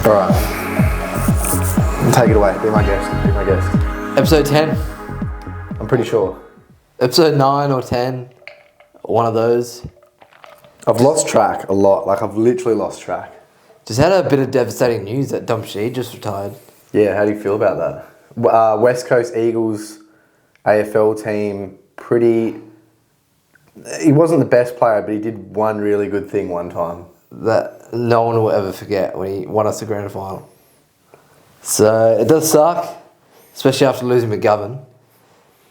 All right. Take it away. Be my guest. Be my guest. Episode 10. I'm pretty sure. Episode 9 or 10. One of those. I've lost track a lot. Like, I've literally lost track. Just had a bit of devastating news that Dom Sheed just retired. Yeah, how do you feel about that? West Coast Eagles AFL team, he wasn't the best player, but he did one really good thing one time. That no one will ever forget when he won us the grand final. So it does suck, especially after losing McGovern.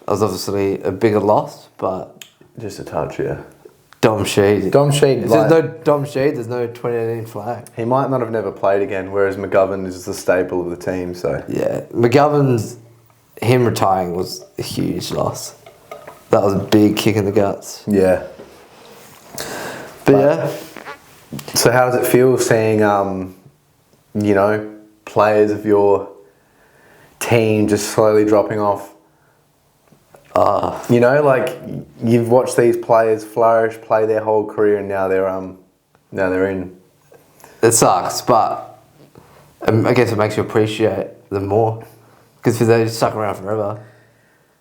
That was obviously a bigger loss, but... Just a touch, yeah. Dom Sheed. If there's no Dom Sheed, there's no 2018 flag. He might not have never played again, whereas McGovern is the staple of the team, so... Yeah, him retiring was a huge loss. That was a big kick in the guts. Yeah. But yeah. So how does it feel seeing, players of your team just slowly dropping off? You've watched these players flourish, play their whole career, and now they're in. It sucks, but I guess it makes you appreciate them more because they just stuck around forever.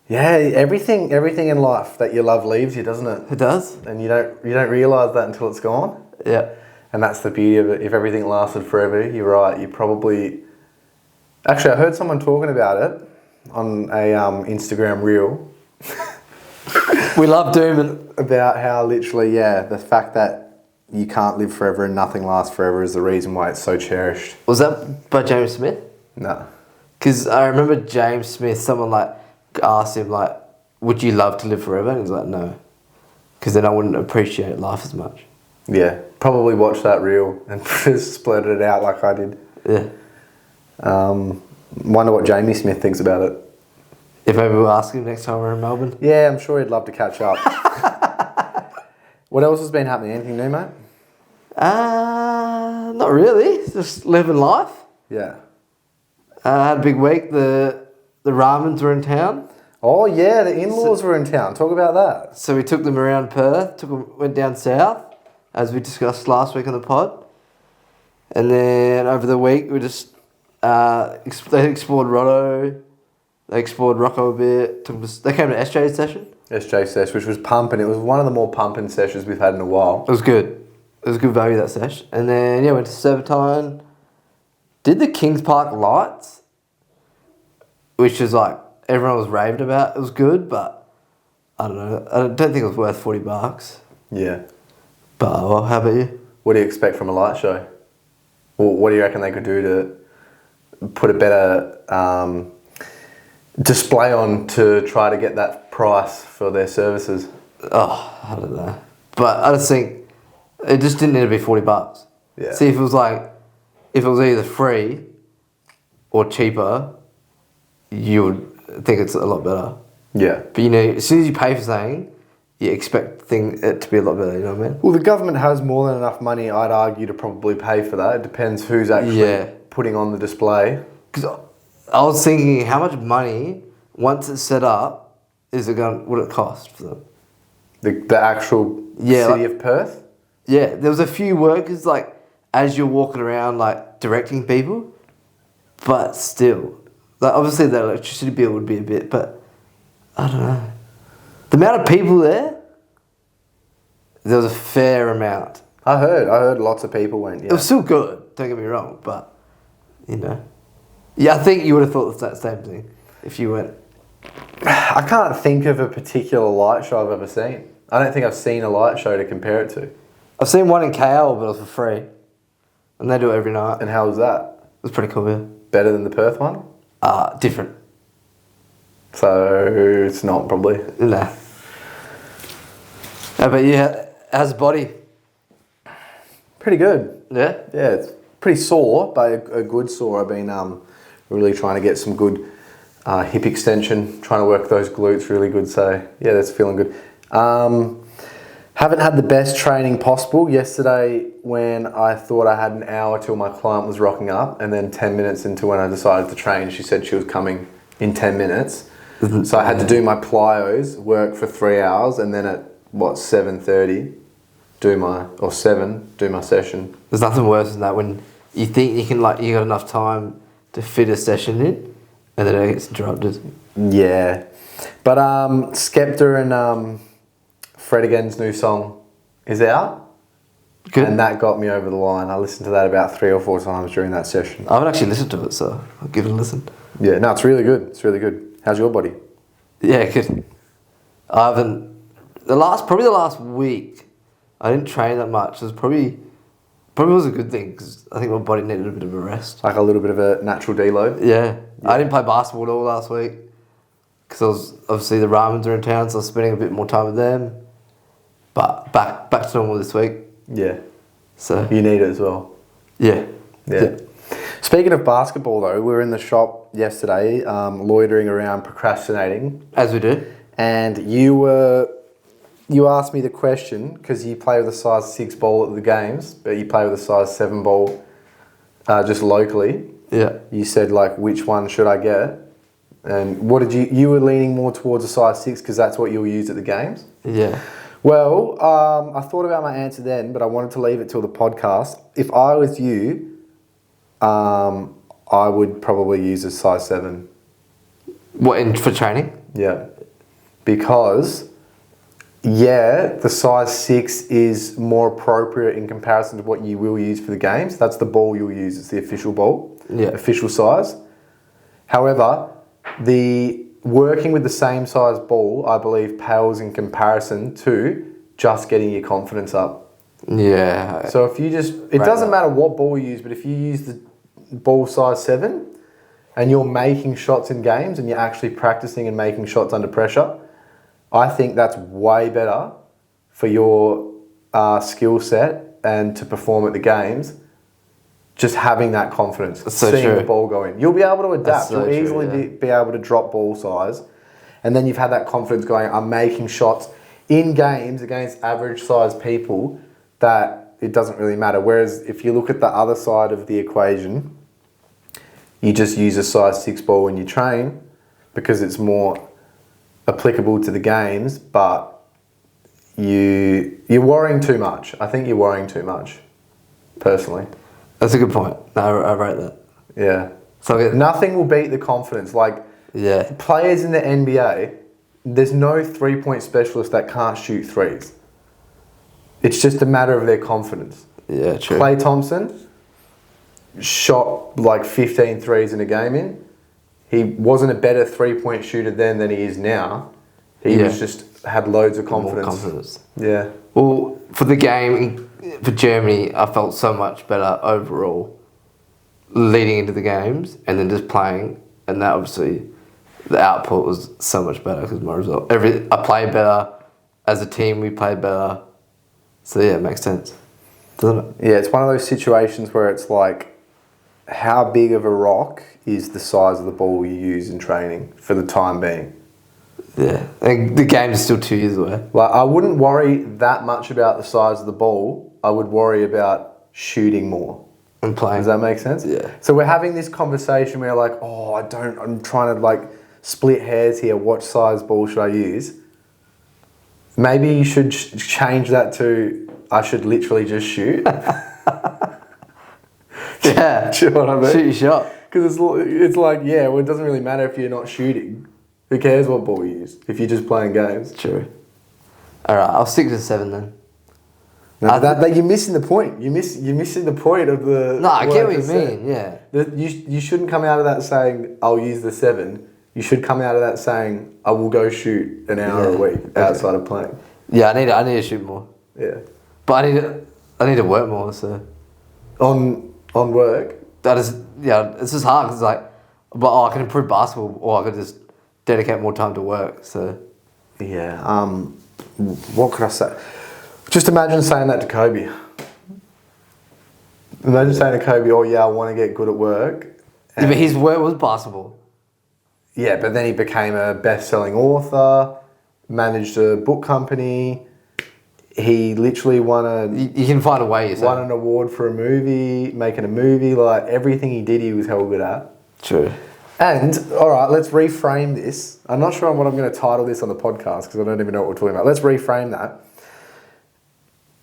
Yeah, everything in life that you love leaves you, doesn't it? It does, and you don't realise that until it's gone. Yeah, and that's the beauty of it. If everything lasted forever, you're right. You probably. Actually, I heard someone talking about it on a Instagram reel. We love dooming about how literally, the fact that you can't live forever and nothing lasts forever is the reason why it's so cherished. Was that by James Smith? No. Because I remember James Smith, someone asked him would you love to live forever? And he's like, no. Because then I wouldn't appreciate life as much. Yeah. Probably watched that reel and just splurted it out like I did. Yeah. Wonder what Jamie Smith thinks about it. If maybe we'll ask him next time we're in Melbourne. Yeah, I'm sure he'd love to catch up. What else has been happening? Anything new, mate? Not really. Just living life. Yeah. I had a big week. The Ramens were in town. Oh yeah, the in-laws were in town. Talk about that. So we took them around Perth. Went down south, as we discussed last week on the pod. And then over the week we just they explored Roto. They explored Rocco a bit. They came to SJ's session. SJ session, which was pumping. It was one of the more pumping sessions we've had in a while. It was good. It was good value, that session. And then, went to Serpentine. Did the Kings Park lights, which is everyone was raved about. It was good, but I don't know. I don't think it was worth $40. Yeah. But, well, how about you? What do you expect from a light show? Well, what do you reckon they could do to put a better... display on to try to get that price for their services? Oh, I don't know. But I just think it just didn't need to be $40. Yeah. See, if it was either free or cheaper, you would think it's a lot better. Yeah. But as soon as you pay for something, you expect it to be a lot better, you know what I mean? Well, the government has more than enough money, I'd argue, to probably pay for that. It depends who's actually putting on the display. Because I was thinking, how much money, once it's set up, would it cost for them? The actual city of Perth? Yeah, there was a few workers, as you're walking around, directing people, but still. Obviously, the electricity bill would be a bit, but I don't know. The amount of people there was a fair amount. I heard lots of people went, yeah. It was still good, don't get me wrong, but, Yeah, I think you would have thought that same thing if you went. I can't think of a particular light show I've ever seen. I don't think I've seen a light show to compare it to. I've seen one in KL, but it was for free. And they do it every night. And how was that? It was pretty cool, yeah. Better than the Perth one? Different. So, it's not probably. Nah. But yeah, how's the body? Pretty good. Yeah? Yeah, it's pretty sore, but a good sore. I've been really trying to get some good hip extension, trying to work those glutes really good. So yeah, that's feeling good. Haven't had the best training possible. Yesterday, when I thought I had an hour till my client was rocking up, and then 10 minutes into when I decided to train, she said she was coming in 10 minutes. So I had to do my plyos, work for 3 hours, and then at 7:30 do my session. There's nothing worse than that when you think you got enough time to fit a session in, and then it gets interrupted. Yeah. But Skepta and Fred Again's new song is out. Good. And that got me over the line. I listened to that about 3 or 4 times during that session. I haven't actually listened to it, so I'll give it a listen. Yeah, no, it's really good. It's really good. How's your body? Yeah, good. I haven't... Probably the last week, I didn't train that much. It was probably was a good thing, because I think my body needed a bit of a rest. Like a little bit of a natural deload? Yeah. I didn't play basketball at all last week, because obviously the Ramens are in town, so I was spending a bit more time with them. But back to normal this week. Yeah. So you need it as well. Yeah. Speaking of basketball, though, we were in the shop yesterday, loitering around, procrastinating. As we do. And you asked me the question, because you play with a size 6 ball at the games, but you play with a size 7 ball just locally. Yeah. You said, like, which one should I get? And what did you were leaning more towards a size 6 because that's what you'll use at the games? Yeah. Well, I thought about my answer then, but I wanted to leave it till the podcast. If I was you, I would probably use a size 7. What, for training? Yeah. Because, the size 6 is more appropriate in comparison to what you will use for the games. That's the ball you'll use. It's the official ball. Yeah. Official size. However, working with the same size ball, I believe, pales in comparison to just getting your confidence up. Yeah. So if you it doesn't matter what ball you use, but if you use the ball size 7 and you're making shots in games and you're actually practicing and making shots under pressure, I think that's way better for your skill set and to perform at the games. Just having that confidence, seeing the ball go in. You'll be able to adapt. You'll easily be able to drop ball size. And then you've had that confidence going, I'm making shots in games against average size people that it doesn't really matter. Whereas if you look at the other side of the equation, you just use a size 6 ball when you train because it's more applicable to the games, but you're worrying too much. I think you're worrying too much, personally. That's a good point. No, I rate that. Yeah. So nothing will beat the confidence. Like, players in the NBA, there's no 3-point specialist that can't shoot threes. It's just a matter of their confidence. Yeah, true. Klay Thompson shot like 15 threes in a game in. He wasn't a better 3-point shooter then than he is now. He was just had loads of confidence. More confidence. Yeah. Well, for the game for Germany, I felt so much better overall leading into the games and then just playing. And that obviously, the output was so much better because my result. I played better. As a team, we played better. So yeah, it makes sense, doesn't it? Yeah, it's one of those situations where it's like, how big of a rock is the size of the ball you use in training for the time being? Yeah, and the game is still 2 years away. Like, I wouldn't worry that much about the size of the ball. I would worry about shooting more. And playing. Does that make sense? Yeah. So we're having this conversation where like, I'm trying to like split hairs here. What size ball should I use? Maybe you should change that to, I should literally just shoot. Yeah. Do you know what I mean? Shoot your shot. Because it's like, it doesn't really matter if you're not shooting. Who cares what ball you use if you're just playing games? True. Alright, I'll stick to 7 then. No, you're missing the point. You're missing the point of the... No, I get what you mean, yeah. You shouldn't come out of that saying, I'll use the 7. You should come out of that saying, I will go shoot an hour a week outside of playing. Yeah, I need to shoot more. Yeah. But I need to work more, so... On work? It's just hard because it's like, I can improve basketball or I could just dedicate more time to work, so... Yeah, what could I say? Just imagine saying that to Kobe. Imagine saying to Kobe, I want to get good at work. Yeah, but his work was basketball. Yeah, but then he became a best-selling author, managed a book company. He literally You can find a way, won an award for a movie, making a movie. Like, everything he did, he was hell good at. True. And, all right, let's reframe this. I'm not sure what I'm going to title this on the podcast because I don't even know what we're talking about. Let's reframe that.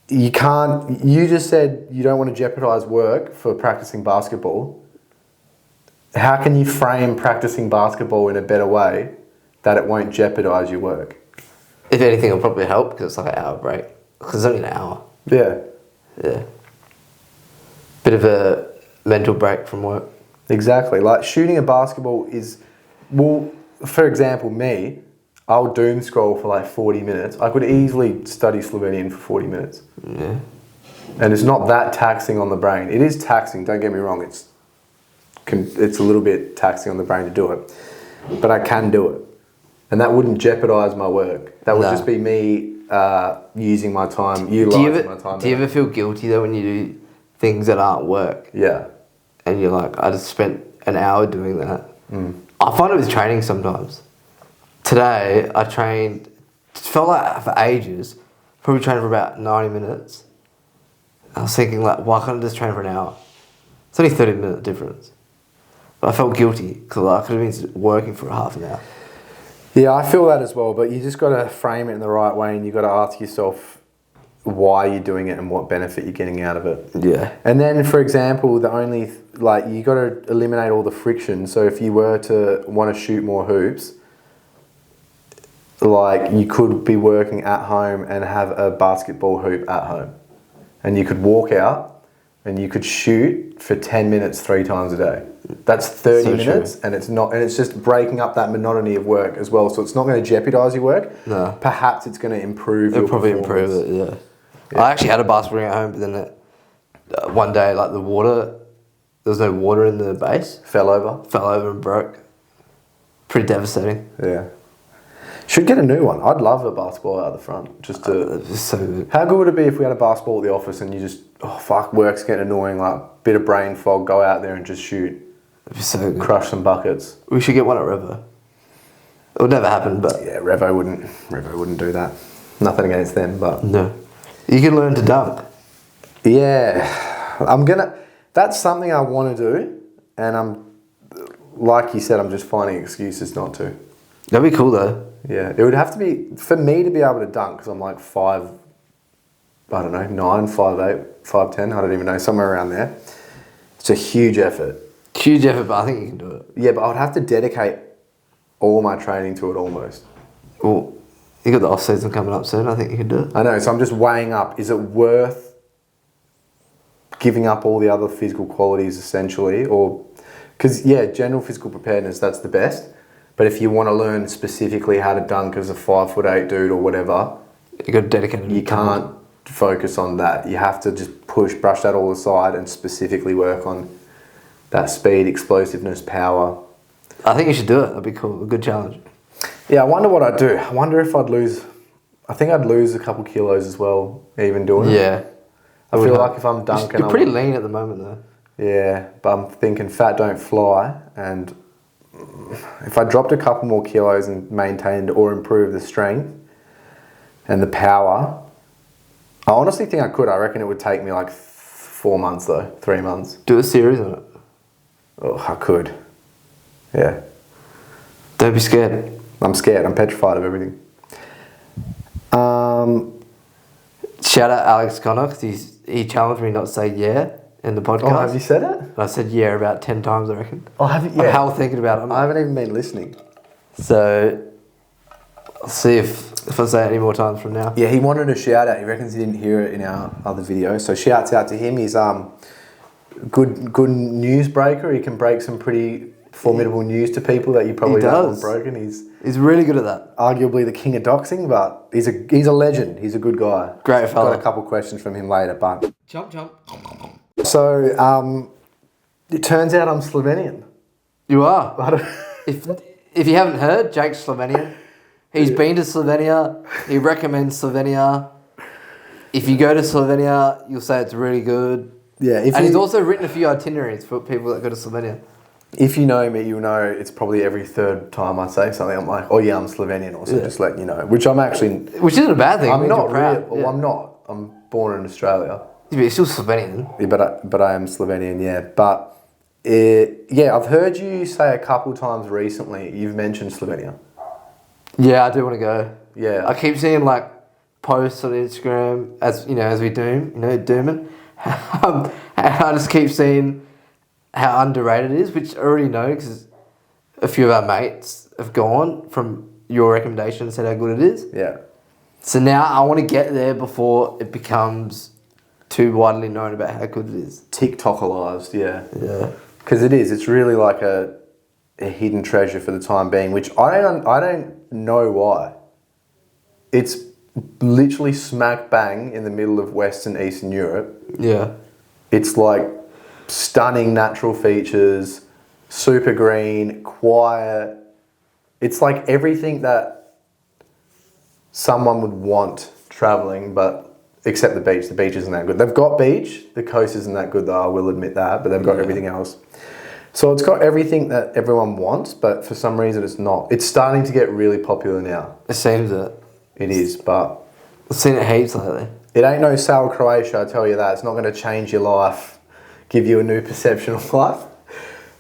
you can't. You just said you don't want to jeopardize work for practicing basketball. How can you frame practicing basketball in a better way that it won't jeopardize your work? If anything, it'll probably help because it's like an hour break. Because it's only an hour. Yeah. Yeah. Bit of a mental break from work. Exactly. Like shooting a basketball is, well, for example, me, I'll doom scroll for like 40 minutes. I could easily study Slovenian for 40 minutes. Yeah. And it's not that taxing on the brain. It is taxing, don't get me wrong. It's a little bit taxing on the brain to do it. But I can do it. And that wouldn't jeopardize my work. That would just be me using my time, utilising my time. Do you ever feel guilty though when you do things that aren't work? Yeah. And you're like, I just spent an hour doing that. I find it with training sometimes. Today, I trained, it felt like for ages, probably trained for about 90 minutes. I was thinking like, why can't I just train for an hour? It's only 30-minute difference. But I felt guilty because I could have been working for half an hour. Yeah, I feel that as well, but you just got to frame it in the right way and you got to ask yourself why you're doing it and what benefit you're getting out of it. Yeah. And then, for example, you got to eliminate all the friction. So if you were to want to shoot more hoops, like you could be working at home and have a basketball hoop at home. And you could walk out and you could shoot for 10 minutes 3 times a day. That's 30 minutes, and it's just breaking up that monotony of work as well. So it's not going to jeopardize your work. No. Perhaps it's going to improve your It'll probably performance. improve it, yeah. I actually had a basketball ring at home, but then one day, like there was no water in the base. Fell over And broke. Pretty devastating. Yeah. Should get a new one. I'd love a basketball out the front. Just to. It's so good. How good would it be if we had a basketball at the office and you just, work's getting annoying, like bit of brain fog, go out there and just shoot. It'd be so good. Crush some buckets. We should get one at Revo. It would never happen, but... Yeah, Revo wouldn't do that. Nothing against them, but... No. You can learn to dunk. Yeah. That's something I want to do, and like you said, I'm just finding excuses not to. That'd be cool though. Yeah, it would have to be, for me to be able to dunk, because I'm like 5, I don't know, 9, 5'8", 5'10", I don't even know, somewhere around there. It's a huge effort. Huge effort, but I think you can do it. Yeah, but I would have to dedicate all my training to it almost. Well, you got the off season coming up soon. I think you can do it. I know, so I'm just weighing up, is it worth giving up all the other physical qualities essentially? Or, because yeah, general physical preparedness, that's the best. But if you want to learn specifically how to dunk as a 5'8" dude or whatever, you got to dedicate it. You can't focus on that. You have to just brush that all aside and specifically work on that speed, explosiveness, power. I think you should do it. That'd be cool. A good challenge. Yeah, I wonder what I'd do. I wonder if I'd lose. I think I'd lose a couple kilos as well, even doing it. Yeah. I feel like if I'm dunking... You're pretty lean at the moment though. Yeah, but I'm thinking fat don't fly, and if I dropped a couple more kilos and maintained or improved the strength and the power, I honestly think I could. I reckon it would take me like 4 months though, 3 months. Do a series on it. Oh, I could. Yeah. Don't be scared. I'm scared. I'm petrified of everything. Shout out Alex Connor because he challenged me not to say yeah in the podcast. Oh, have you said it? And I said yeah about 10 times, I reckon. Oh, have you? Yeah. I'm hell thinking about it. I haven't even been listening. So, I'll see if I say it any more times from now. Yeah, he wanted a shout out. He reckons he didn't hear it in our other video. So shouts out to him. He's good news breaker. He can break some pretty formidable news to people that you probably haven't broken. He's really good at that. Arguably the king of doxing, but he's a legend. He's a good guy. Great fella. Got a couple questions from him later, but Jump. so it turns out I'm Slovenian. You are. If you haven't heard, Jake's Slovenian. He's been to Slovenia. He recommends Slovenia. If you go to Slovenia, you'll say it's really good. Yeah, he's also written a few itineraries for people that go to Slovenia. If you know me, you'll know it's probably every third time I say something, I'm like, oh yeah, I'm Slovenian, also just letting you know. Which I'm actually... Which isn't a bad thing. I'm not really... Yeah. Well, I'm not. I'm born in Australia. Yeah, but you're still Slovenian. Yeah, but I am Slovenian, yeah. But, I've heard you say a couple times recently, you've mentioned Slovenia. Yeah, I do want to go. Yeah. I keep seeing like posts on Instagram, as we do, dooming. And I just keep seeing how underrated it is, which I already know because a few of our mates have gone from your recommendation and said how good it is. Yeah. So now I want to get there before it becomes too widely known about how good it is. TikTokalized, yeah. Yeah. Because it is. It's really like a hidden treasure for the time being, which I don't know why. It's literally smack bang in the middle of Western Eastern Europe. Yeah. It's like stunning natural features, super green, quiet. It's like everything that someone would want travelling, but except the beach. The beach isn't that good. They've got beach. The coast isn't that good though, I will admit that, but they've got everything else. So it's got everything that everyone wants, but for some reason it's not. It's starting to get really popular now. It seems it. It is, but I've seen it heaps lately. it ain't no Sal Croatia, I tell you that. It's not going to change your life, give you a new perception of life.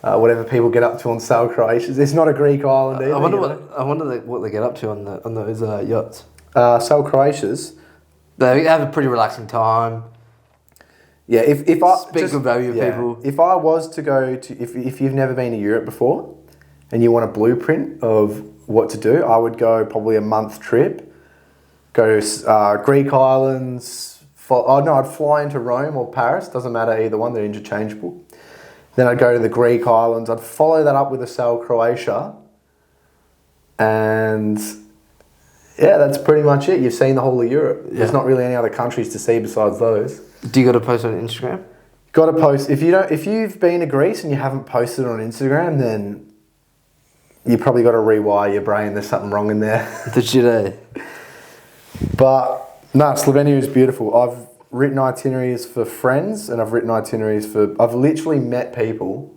Whatever people get up to on Sal Croatia. It's not a Greek island either. I wonder what they get up to on those yachts. Sal Croatia's. They have a pretty relaxing time. Yeah, if I Speak good value of people. If I was to go to, if you've never been to Europe before, and you want a blueprint of what to do, I would go probably a month trip. Go Greek islands. I'd fly into Rome or Paris. Doesn't matter either one. They're interchangeable. Then I'd go to the Greek islands. I'd follow that up with a Sal Croatia. And yeah, that's pretty much it. You've seen the whole of Europe. There's not really any other countries to see besides those. Do you got to post on Instagram? Got to post. If you've been to Greece and you haven't posted on Instagram, then you probably got to rewire your brain. There's something wrong in there. But no, Slovenia is beautiful. I've written itineraries for friends, and I've written itineraries for. I've literally met people,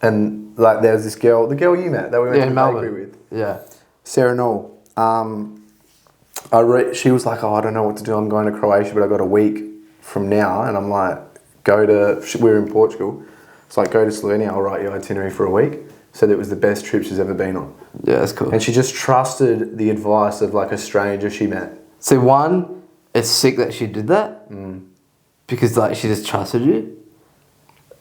and like there's this girl, the girl you met that we went to the bakery with. Yeah. Sarah Knoll. She was like, I don't know what to do. I'm going to Croatia, but I've got a week from now, and I'm like, we're in Portugal. It's like, go to Slovenia. I'll write your itinerary for a week. Said it was the best trip she's ever been on. Yeah, that's cool. And she just trusted the advice of like a stranger she met. So one, it's sick that she did that because like she just trusted you.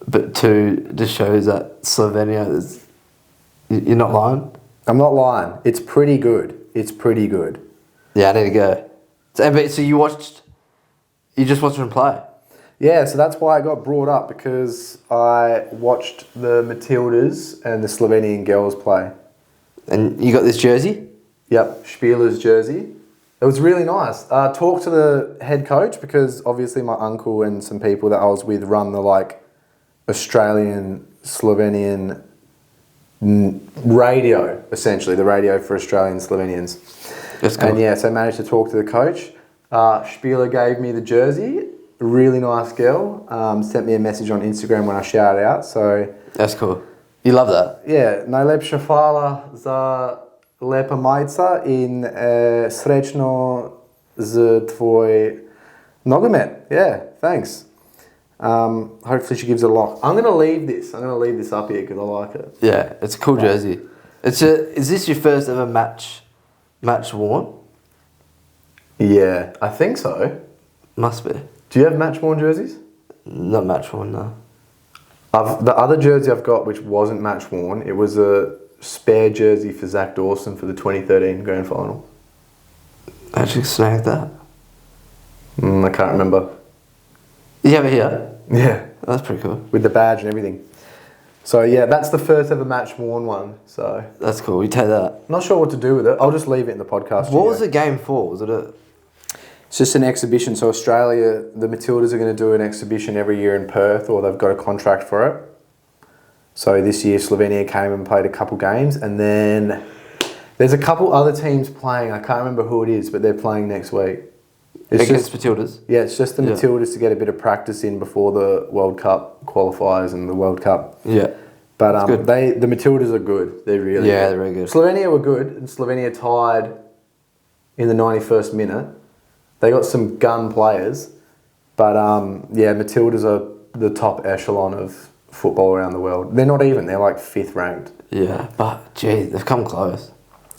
But two, it just shows that Slovenia is. You're not lying. I'm not lying. It's pretty good. It's pretty good. Yeah, I need to go. So you just watched them play. Yeah, so that's why I got brought up, because I watched the Matildas and the Slovenian girls play. And you got this jersey? Yep, Spieler's jersey. It was really nice. Talked to the head coach, because obviously my uncle and some people that I was with run the like Australian, Slovenian radio, essentially, the radio for Australian Slovenians. That's cool. And yeah, so I managed to talk to the coach. Spieler gave me the jersey. Really nice girl. Sent me a message on Instagram when I shouted out. So that's cool. You love that? Yeah. Najlepša hvala za lepa majica in srečno z tvoj nogomet. Yeah, thanks. Hopefully she gives it a lock. I'm going to leave this up here because I like it. Yeah, it's a cool jersey. Is this your first ever match worn? Yeah, I think so. Must be. Do you have match worn jerseys? Not match worn, no. The other jersey I've got, which wasn't match worn, it was a spare jersey for Zach Dawson for the 2013 grand final. I actually snagged that. I can't remember. You have it here? Yeah. Oh, that's pretty cool. With the badge and everything. So yeah, that's the first ever match worn one. So that's cool. You take that. Not sure what to do with it. I'll just leave it in the podcast. What was the game for? Was it a? It's just an exhibition. So Australia, the Matildas are going to do an exhibition every year in Perth, or they've got a contract for it. So this year Slovenia came and played a couple games, and then there's a couple other teams playing. I can't remember who it is, but they're playing next week. It's against Matildas? Yeah, it's just the Matildas to get a bit of practice in before the World Cup qualifiers and the World Cup. Yeah. But the Matildas are good. They're really good. They're really good. Slovenia were good, and Slovenia tied in the 91st minute. They got some gun players, but Matildas are the top echelon of football around the world. They're not even. They're like 5th ranked. Yeah, but gee, they've come close.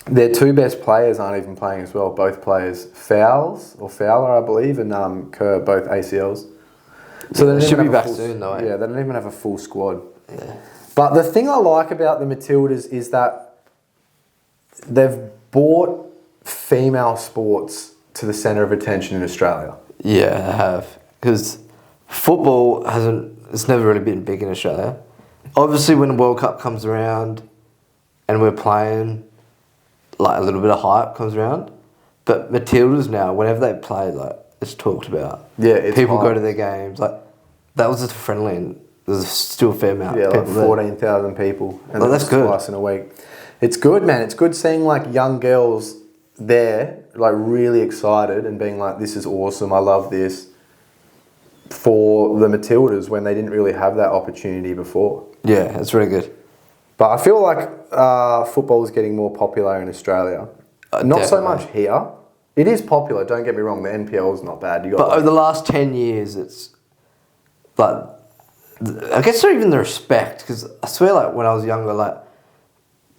Their two best players aren't even playing as well. Both players, Fowler, I believe, and Kerr, both ACLs. So they should don't be even have back a full, soon, though. Yeah, they don't even have a full squad. Yeah. But the thing I like about the Matildas is that they've brought female sports to the centre of attention in Australia. Yeah, I have. Because football it's never really been big in Australia. Obviously, when the World Cup comes around and we're playing, like a little bit of hype comes around. But Matildas now, whenever they play, like, it's talked about. Yeah, it's people hype. go to their games. Like, that was just friendly and there's still a fair amount Yeah, of like people 14,000 people. And that's good. Twice in a week. It's good, man. It's good seeing like young girls there, like really excited and being like, this is awesome. I love this. For the Matildas when they didn't really have that opportunity before. Yeah, it's really good. But I feel like football is getting more popular in Australia. Not so much here. It is popular, don't get me wrong. The NPL is not bad. But over the last 10 years, it's like, I guess not even the respect, because I swear, like, when I was younger, like,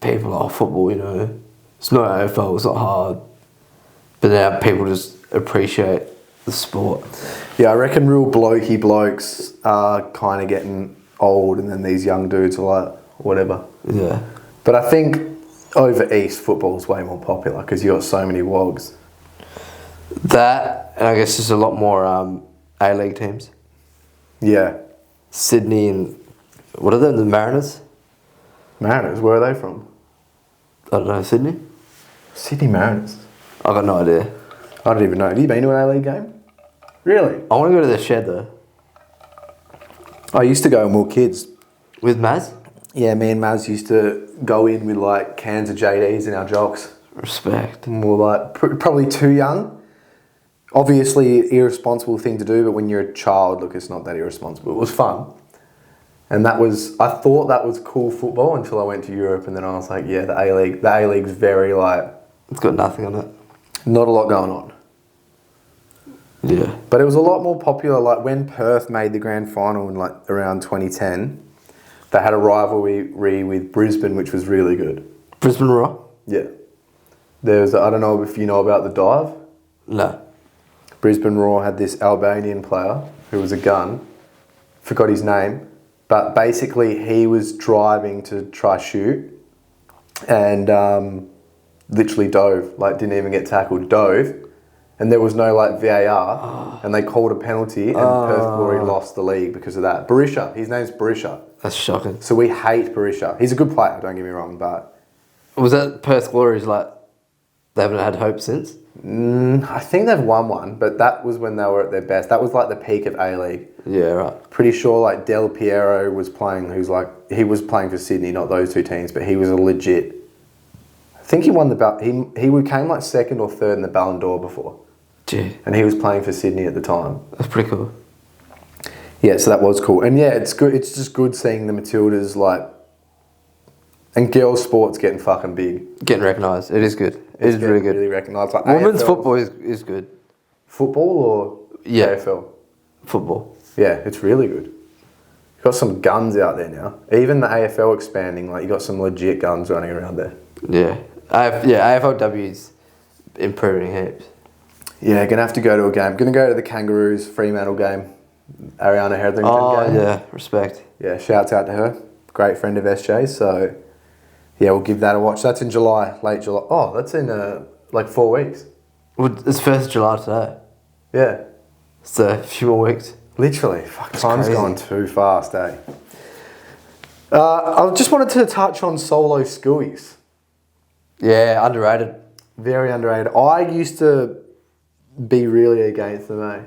people, football, it's not AFL, it's not hard. But now people just appreciate the sport. Yeah, I reckon real blokey blokes are kind of getting old, and then these young dudes are like, whatever. Yeah. But I think over East, football's way more popular because you got so many wogs. That, and I guess there's a lot more A-League teams. Yeah. Sydney and, what are they, the Mariners? Mariners, where are they from? I don't know, Sydney? Sydney Mariners. I've got no idea. I don't even know. Have you been to an A-League game? Really? I want to go to their shed, though. I used to go when we were kids. With Maz? Yeah, me and Maz used to go in with like cans of JDs in our jocks. Respect. And we were like probably too young. Obviously, irresponsible thing to do, but when you're a child, look, it's not that irresponsible. It was fun. And I thought that was cool football until I went to Europe, and then I was like, yeah, the A-League's very like... It's got nothing on it. Not a lot going on. Yeah. But it was a lot more popular, like when Perth made the grand final in like around 2010, they had a rivalry with Brisbane, which was really good. Brisbane Raw? Yeah. I don't know if you know about the dive. No. Brisbane Raw had this Albanian player who was a gun. Forgot his name. But basically he was driving to try shoot and literally dove. Like didn't even get tackled. Dove. And there was no like VAR. And they called a penalty and Perth Glory lost the league because of that. Barisha. His name's Barisha. That's shocking. So we hate Barisha. He's a good player, don't get me wrong, but... Was that Perth Glory's like, they haven't had hope since? I think they've won one, but that was when they were at their best. That was like the peak of A-League. Yeah, right. Pretty sure like Del Piero was playing, he was playing for Sydney, not those two teams, but he was a legit... I think he won the... He came like second or third in the Ballon d'Or before. Gee. And he was playing for Sydney at the time. That's pretty cool. Yeah, so that was cool. And yeah, it's good. It's just good seeing the Matildas like... And girls' sports getting fucking big. Getting recognised. It is good. It is really good. Really recognised. Like Women's AFL. football is good. Football or Yeah. AFL? Football. Yeah, it's really good. You've got some guns out there now. Even the AFL expanding, like you got some legit guns running around there. Yeah. AFLW's improving heaps. Yeah, gonna have to go to a game. Gonna go to the Kangaroos Fremantle game. Ariana Hetherington game. Yeah, respect. Yeah, shouts out to her. Great friend of SJ, so yeah, we'll give that a watch. That's in July, late July. Oh, that's in like 4 weeks. Well, it's 1st of July today. Yeah. So a few more weeks. Literally. Fuck, That's time's crazy. gone too fast, eh? I just wanted to touch on solo Schooeys. Yeah, underrated. Very underrated. I used to be really against them, eh?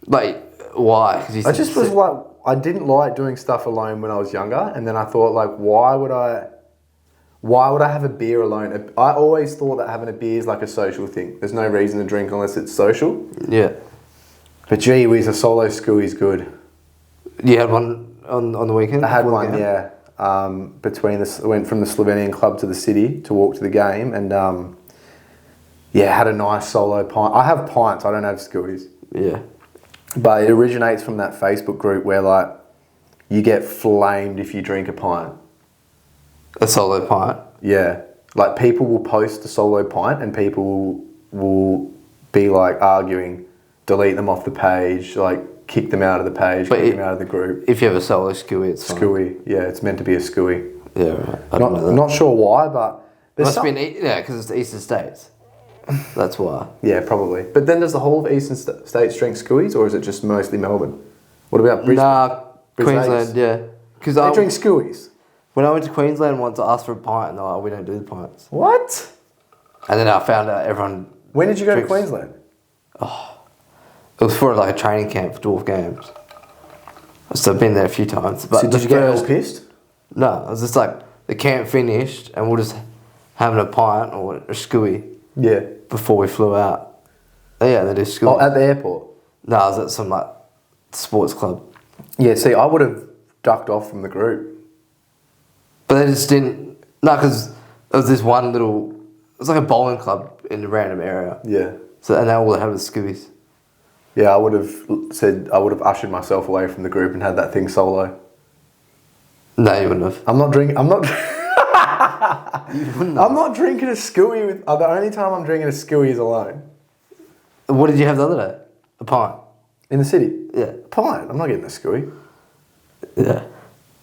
Like, why? 'Cause I just was like, I didn't like doing stuff alone when I was younger, and then I thought like, why would I have a beer alone? I always thought that having a beer is like a social thing. There's no reason to drink unless it's social. Yeah. But gee whiz, a solo Schooey's good. You had one on the weekend? I had before the one, game? yeah. Went from the Slovenian club to the city to walk to the game, and yeah, had a nice solo pint. I have pints, I don't have Schooeys. Yeah. But it originates from that Facebook group where like you get flamed if you drink a pint. A solo pint? Yeah. Like, people will post a solo pint and people will be, like, arguing, delete them off the page, like, kick them out of the page, kick them out of the group. If you have a solo Schooey, it's fine. Schooey, yeah, it's meant to be a Schooey. Yeah, right. I don't know that. Not sure why, but... Must be because it's the Eastern States. That's why. Yeah, probably. But then does the whole of Eastern States drink Schooeys, or is it just mostly Melbourne? What about Brisbane? Nah, Queensland, yeah. Because they drink Schooeys. When I went to Queensland once, I asked for a pint, and they're like, we don't do the pints. What? And then I found out everyone... When did you go to Queensland? Oh, it was for like a training camp for Dwarf Games. So I've been there a few times. But so did you get all pissed? No, it was just like, the camp finished, and we're just having a pint or a Schooey. Yeah. Before we flew out. Yeah, they do Schooey. Oh, at the airport? No, I was at some like sports club. Yeah, see, I would have ducked off from the group. But they just didn't... No, because there was this one little... It was like a bowling club in a random area. Yeah. So, and they all had was Schooeys. Yeah, I would have ushered myself away from the group and had that thing solo. No, you wouldn't have. I'm not drinking... I'm not drinking a Schooey with... the only time I'm drinking a Schooey is alone. What did you have the other day? A pint? In the city? Yeah. A pint. I'm not getting a Schooey. Yeah.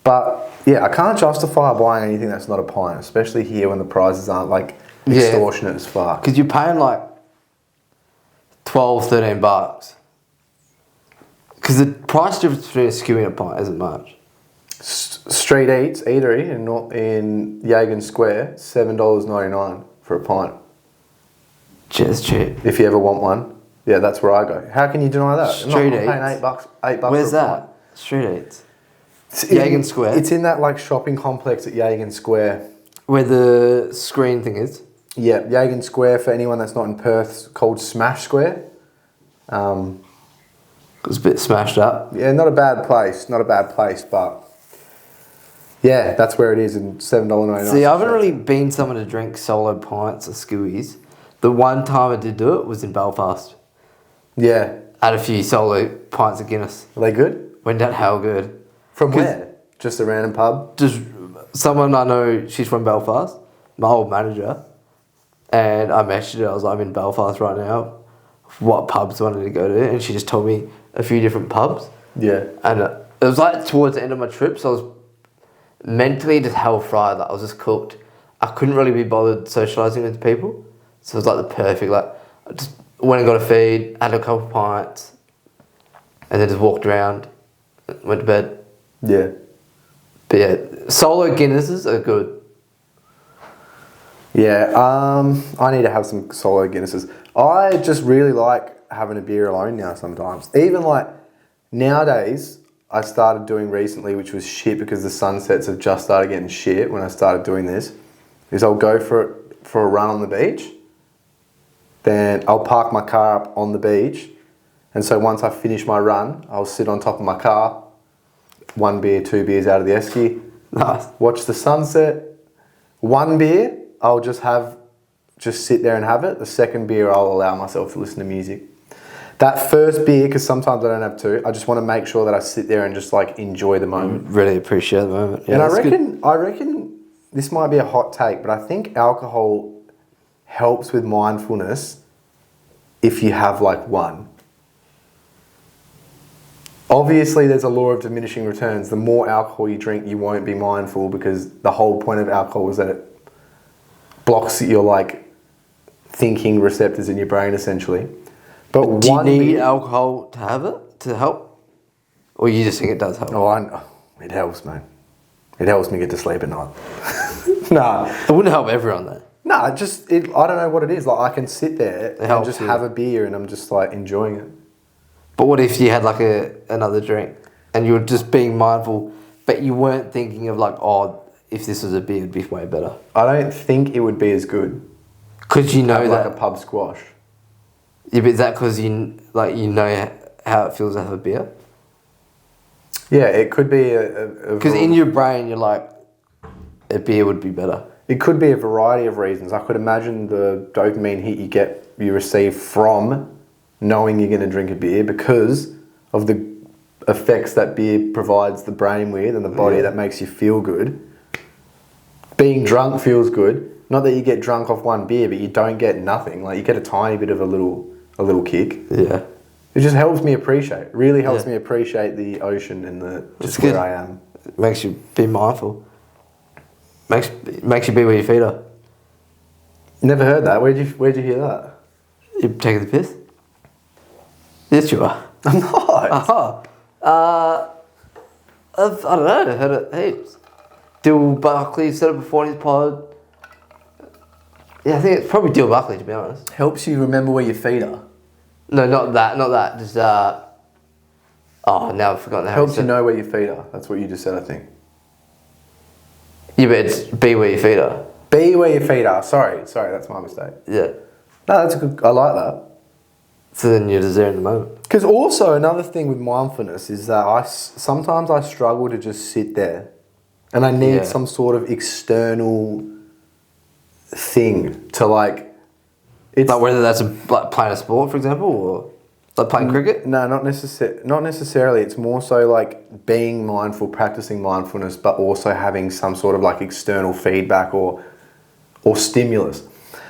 But, yeah, I can't justify buying anything that's not a pint, especially here when the prices aren't, like, extortionate as fuck. Because you're paying, like, $12, $13. Because the price difference between a Schooey and a pint isn't much. Street Eats Eatery in Yagan Square, $7.99 for a pint. It's cheap. If you ever want one, yeah, that's where I go. How can you deny that? Street Eats. I'm paying $8 Where's for a that? pint. Street Eats. Yagan Square. It's in that like shopping complex at Yagan Square. Where the screen thing is. Yeah, Yagan Square, for anyone that's not in Perth, it's called Smash Square. It was a bit smashed up. Yeah, not a bad place, but yeah, that's where it is, in $7.99. See, I haven't really been someone to drink solo pints or Schooeys. The one time I did do it was in Belfast. Yeah. Had a few solo pints of Guinness. Are they good? Went down hell good. From where? Just a random pub? Just someone I know, she's from Belfast, my old manager. And I messaged her, I was like, I'm in Belfast right now. What pubs do I need to go to? And she just told me a few different pubs. Yeah. And it was like towards the end of my trip, so I was mentally just hell fried. Like I was just cooked. I couldn't really be bothered socialising with people. So it was like the perfect, like, I just went and got a feed, had a couple pints, and then just walked around, went to bed. Yeah. But yeah, solo Guinnesses are good. Yeah, I need to have some solo Guinnesses. I just really like having a beer alone now sometimes. Even like nowadays, I started doing recently, which was shit because the sunsets have just started getting shit when I started doing this, is I'll go for a run on the beach. Then I'll park my car up on the beach. And so once I finish my run, I'll sit on top of my car, 1 beer, 2 beers out of the esky. Nice. Watch the sunset. 1 beer, I'll just sit there and have it. The second beer, I'll allow myself to listen to music. That first beer, because sometimes I don't have two, I just want to make sure that I sit there and just like enjoy the moment. Really appreciate the moment. Yeah, and I reckon this might be a hot take, but I think alcohol helps with mindfulness if you have like one. Obviously, there's a law of diminishing returns. The more alcohol you drink, you won't be mindful because the whole point of alcohol is that it blocks your like thinking receptors in your brain, essentially. But do you need alcohol to have it to help, or you just think it does help? Oh, it helps, man. It helps me get to sleep at night. Nah, it wouldn't help everyone though. No, I don't know what it is. Like I can sit there and just have a beer, and I'm just like enjoying it. But what if you had like another drink and you were just being mindful, but you weren't thinking of like, oh, if this was a beer, it'd be way better. I don't think it would be as good. Because you know that like a pub squash. Yeah, but is that because you know how it feels to have a beer? Yeah, it could be because in your brain you're like, a beer would be better. It could be a variety of reasons. I could imagine the dopamine hit you receive from knowing you're going to drink a beer because of the effects that beer provides the brain with and the body that makes you feel good. Being drunk feels good. Not that you get drunk off one beer, but you don't get nothing. Like, you get a tiny bit of a little kick. Yeah. It just helps me appreciate. Really helps me appreciate the ocean and just where I am. It makes you be mindful. Makes you be where your feet are. Never heard that. Where'd you hear that? You taking the piss? Yes, you are. I'm not. I don't know. I heard it heaps. Dill Buckley said it before in his pod. Yeah, I think it's probably Dill Buckley, to be honest. Helps you remember where your feet are. No, not that. Just now I've forgotten how. Helps you know where your feet are. That's what you just said, I think. Yeah, but it's be where your feet are. Be where your feet are. Sorry, that's my mistake. Yeah. No, that's good. I like that. So then you're just there in the moment. Because also another thing with mindfulness is that sometimes I struggle to just sit there, and I need some sort of external thing to like. It's like whether that's like playing a sport, for example, or like playing cricket. No, not necessarily. It's more so like being mindful, practicing mindfulness, but also having some sort of like external feedback or stimulus.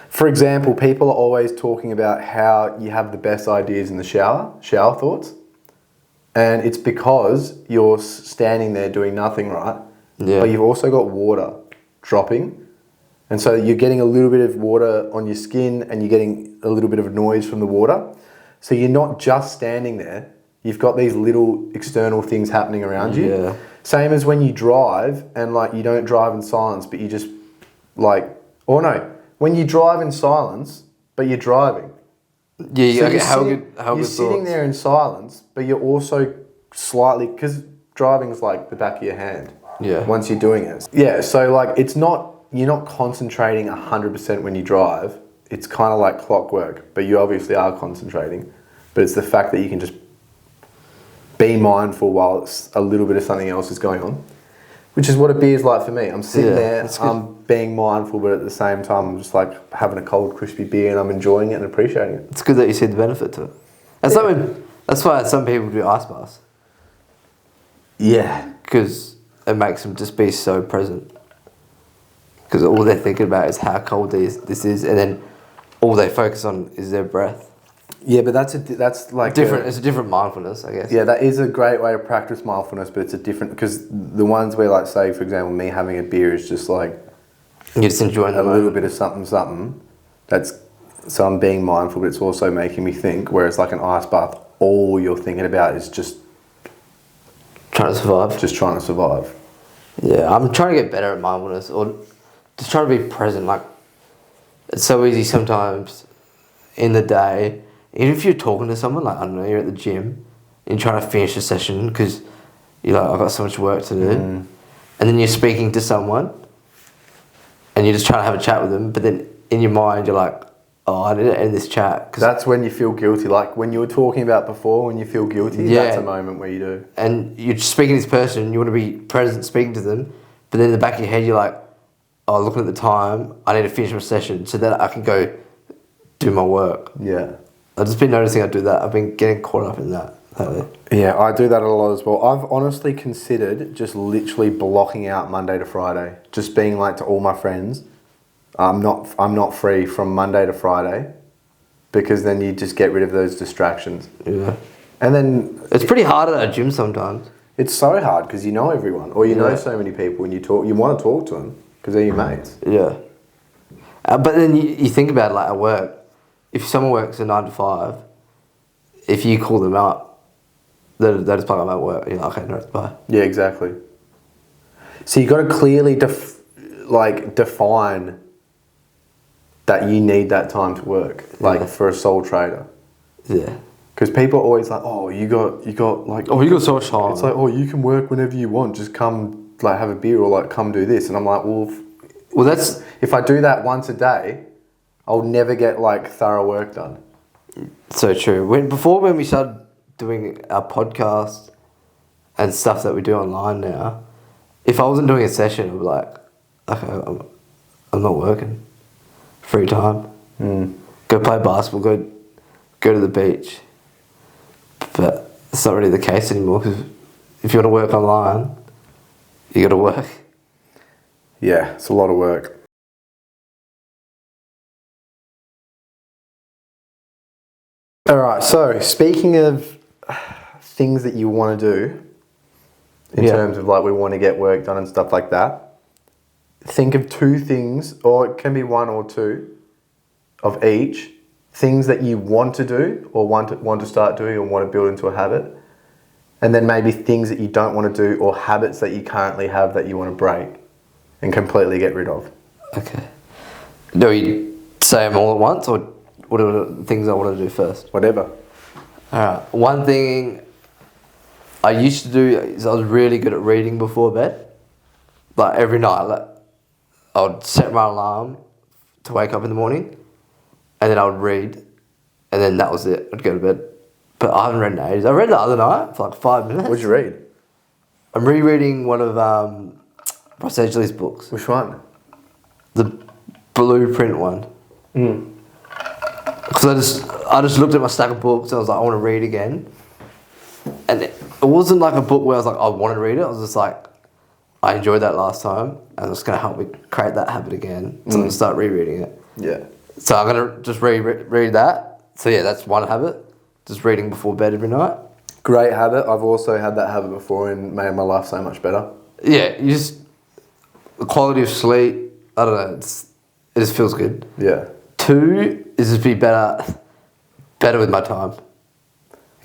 For example, people are always talking about how you have the best ideas in the shower thoughts. And it's because you're standing there doing nothing, right? Yeah. But you've also got water dropping. And so you're getting a little bit of water on your skin and you're getting a little bit of noise from the water. So you're not just standing there. You've got these little external things happening around you. Yeah. Same as when you drive and like you don't drive in silence, but you just like, or no, when you drive in silence, but you're driving. Yeah, So you're you're sitting there in silence, but you're also slightly, because driving is like the back of your hand. Yeah. Once you're doing it. Yeah, so like you're not concentrating 100% when you drive. It's kind of like clockwork, but you obviously are concentrating. But it's the fact that you can just be mindful while it's a little bit of something else is going on. Which is what a beer is like for me. I'm sitting there, I'm being mindful, but at the same time, I'm just like having a cold, crispy beer and I'm enjoying it and appreciating it. It's good that you see the benefit to it. That's why some people do ice baths. Yeah. Because it makes them just be so present. Because all they're thinking about is how cold this is, and then all they focus on is their breath. Yeah, but that's like different. It's a different mindfulness, I guess. Yeah, that is a great way to practice mindfulness, but it's a different, because the ones where, like, say for example, me having a beer is just like you're just enjoying a little bit of something. So I'm being mindful, but it's also making me think. Whereas like an ice bath, all you're thinking about is just trying to survive. Just trying to survive. Yeah, I'm trying to get better at mindfulness, or just trying to be present. Like, it's so easy sometimes in the day. Even if you're talking to someone, like, I don't know, you're at the gym, and you're trying to finish a session because you're like, I've got so much work to do. And then you're speaking to someone, and you're just trying to have a chat with them, but then in your mind, you're like, oh, I need to end this chat. That's when you feel guilty. Like when you were talking about before, when you feel guilty, that's a moment where you do. And you're speaking to this person, you want to be present speaking to them, but then in the back of your head, you're like, oh, looking at the time, I need to finish my session so that I can go do my work. Yeah. I've just been noticing I do that. I've been getting caught up in that lately. Yeah, I do that a lot as well. I've honestly considered just literally blocking out Monday to Friday. Just being like to all my friends, I'm not free from Monday to Friday, because then you just get rid of those distractions. Yeah. And then it's pretty hard at a gym sometimes. It's so hard because you know everyone, or you know so many people, and you want to talk to them because they're your mates. Yeah. But then you think about it, like at work. If someone works a 9 to 5, if you call them up, they just plug them at work. You're like, okay, no, bye. Yeah, exactly. So you got to clearly define that you need that time to work, like for a sole trader. Yeah. Because people are always like, oh, you got like... Oh, you got so much time. It's like, oh, you can work whenever you want. Just come, like, have a beer or, like, come do this. And I'm like, well, that's... If I do that once a day, I'll never get, like, thorough work done. So true. When we started doing our podcast and stuff that we do online now, if I wasn't doing a session, I'd be like, okay, I'm not working. Free time. Go play basketball, go to the beach. But it's not really the case anymore, because if you want to work online, you got to work. Yeah, it's a lot of work. All right, so speaking of things that you want to do, in terms of like we want to get work done and stuff like that, think of 2 things, or it can be 1 or 2 of each, things that you want to do or want to start doing or want to build into a habit, and then maybe things that you don't want to do or habits that you currently have that you want to break and completely get rid of. Okay. Do we say them all at once, or what are the things I want to do first? Whatever. Alright, one thing I used to do is I was really good at reading before bed. Like every night, like, I would set my alarm to wake up in the morning, and then I would read, and then that was it. I'd go to bed. But I haven't read in ages. I read the other night for like 5 minutes. What'd you read? I'm rereading one of Ross Edgley's books. Which one? The Blueprint one. Because I just looked at my stack of books and I was like, I want to read again. And it wasn't like a book where I was like, I want to read it. I was just like, I enjoyed that last time and it's going to help me create that habit again. So I'm going to start rereading it. Yeah. So I'm going to just read that. So yeah, that's one habit. Just reading before bed every night. Great habit. I've also had that habit before and made my life so much better. Yeah, the quality of sleep, I don't know, it just feels good. Yeah. 2 is just be better with my time.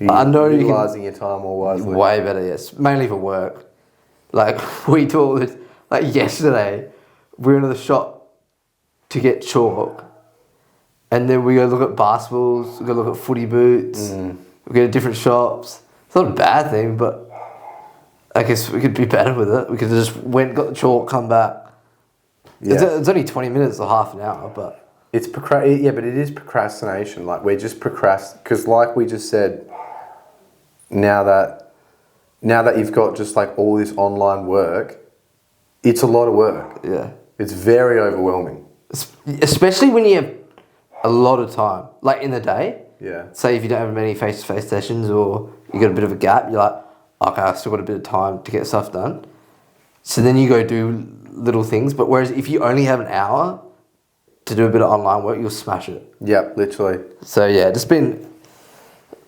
I know you utilising your time more wisely. Way better, yes. Mainly for work. Like we do this. Like yesterday, we were in the shop to get chalk, and then we go look at basketballs. We go look at footy boots. We go to different shops. It's not a bad thing, but I guess we could be better with it. We could have just went, got the chalk, come back. Yeah. It's only 20 minutes or half an hour, but it's but it is procrastination. Like we're just because like we just said, now that you've got just like all this online work, it's a lot of work. Yeah. It's very overwhelming. Especially when you have a lot of time, like in the day. Yeah. Say if you don't have many face-to-face sessions or you got a bit of a gap, you're like, okay, I've still got a bit of time to get stuff done. So then you go do little things. But whereas if you only have an hour to do a bit of online work, you'll smash it. Yep, literally. So yeah, just been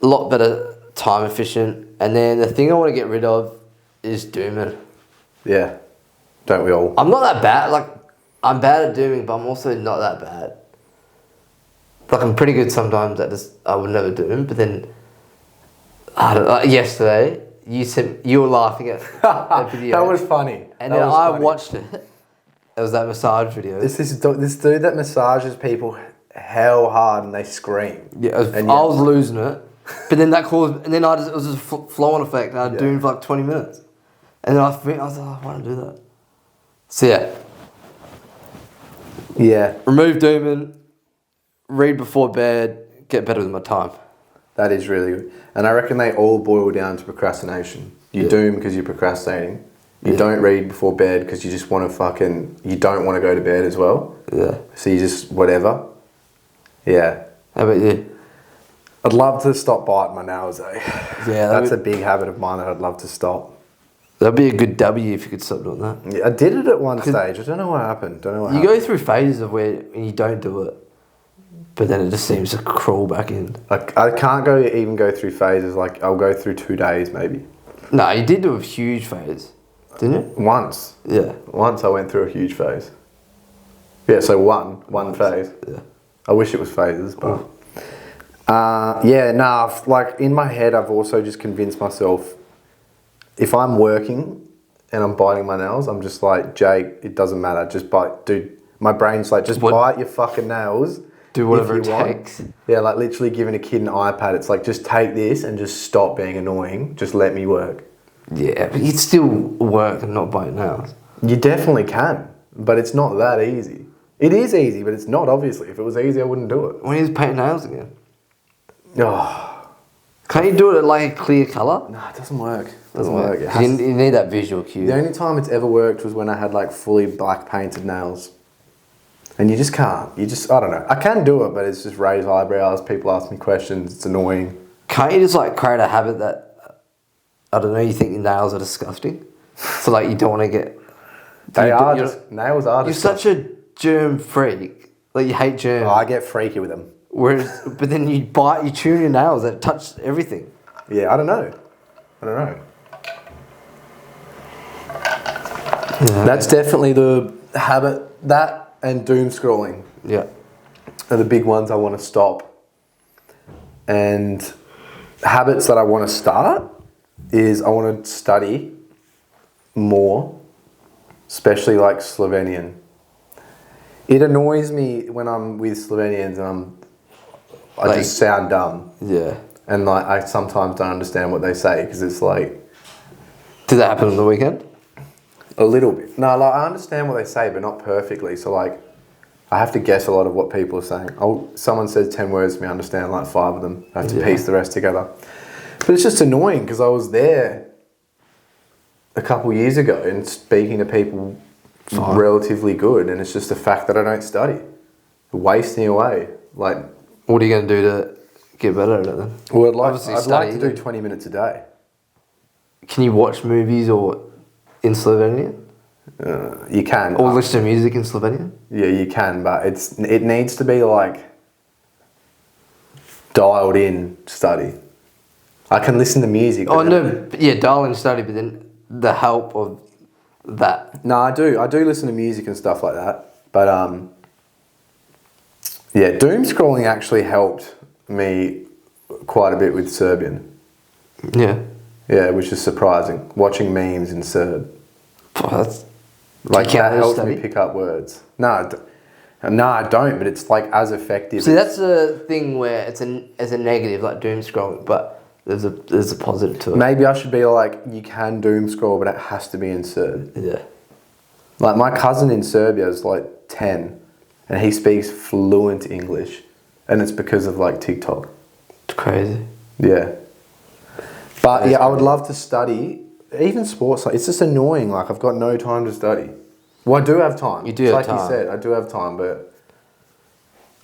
a lot better time efficient. And then the thing I want to get rid of is dooming. Yeah. Don't we all? I'm not that bad. Like, I'm bad at dooming, but I'm also not that bad. Like, I'm pretty good sometimes at just, I would never doom, but then, I don't know, like yesterday, you were laughing at that video. That was funny. And then I watched it. It was that massage video. This dude that massages people hell hard and they scream. Yeah, I was losing it. But then that caused, and then it was just a flow-on effect, and I doomed for like 20 minutes. And then I was like, I want to do that. So yeah. Yeah. Remove dooming, read before bed, get better with my time. That is really good. And I reckon they all boil down to procrastination. You doom because you're procrastinating. You don't read before bed because you just want to you don't want to go to bed as well. Yeah. So you just, whatever. Yeah. How about you? I'd love to stop biting my nails though. Yeah. That's a big habit of mine that I'd love to stop. That'd be a good W if you could stop doing that. Yeah, I did it at one stage. I don't know what happened. You go through phases of where you don't do it, but then it just seems to crawl back in. I can't even go through phases. Like I'll go through 2 days maybe. No, you did do a huge phase, didn't you? Once. Yeah. Once I went through a huge phase. Yeah, so one phase. Yeah. I wish it was phases, but like in my head I've also just convinced myself if I'm working and I'm biting my nails, I'm just like, Jake, it doesn't matter, just bite, dude. My brain's like, just bite your fucking nails. Do whatever it takes. Yeah, like literally giving a kid an iPad, it's like, just take this and just stop being annoying. Just let me work. Yeah, but you'd still work and not bite nails. You definitely can, but it's not that easy. It is easy, but it's not, obviously. If it was easy, I wouldn't do it. When you just paint nails again? Oh. Can't you do it like a clear colour? No, it doesn't work. It doesn't work. You need that visual cue. The only time it's ever worked was when I had like fully black painted nails. And you just can't. I don't know. I can do it, but it's just raised eyebrows, people ask me questions, it's annoying. Can't you just like create a habit that, I don't know, you think your nails are disgusting? So like you don't want to get... Nails are You're disgusting. such a germ freak. Like you hate germs. Oh, I get freaky with them. Whereas, but then you chew your nails that touch everything. Yeah, I don't know. Yeah. That's definitely the habit. That and doom scrolling Yeah. are the big ones I want to stop. And habits that I want to start is I want to study more, especially like Slovenian. It annoys me when I'm with Slovenians and I just sound dumb. Yeah. And like I sometimes don't understand what they say because it's like... Did that happen on the weekend? A little bit. No, like I understand what they say, but not perfectly. So like, I have to guess a lot of what people are saying. Someone says 10 words to me, I understand like 5 of them. I have to piece the rest together. But it's just annoying because I was there a couple years ago and speaking to people relatively good, and it's just the fact that I don't study. Wasting away. Like, what are you going to do to get better at it then? Well, I'd like to do 20 minutes a day. Can you watch movies or in Slovenian? You can. Or listen to music in Slovenian? Yeah, you can, but it needs to be like dialed in study. I can listen to music. Oh no, yeah, dial in study, but then the help of that. No, I do listen to music and stuff like that. But yeah, doom scrolling actually helped me quite a bit with Serbian. Yeah. Yeah, which is surprising. Watching memes in Serb. That's... Like that helps me pick up words. No, I don't. But it's like as effective. See, that's a thing where it's a negative, like doom scrolling, but there's a positive to it. Maybe I should be like, you can doom scroll, but it has to be in Serb. Yeah. Like my cousin in Serbia is like 10, and he speaks fluent English, and it's because of like TikTok. It's crazy. Yeah. But yeah, I would love to study. Even sports, it's just annoying. Like, I've got no time to study. Well, I do have time. You do have time. Like you said, I do have time, but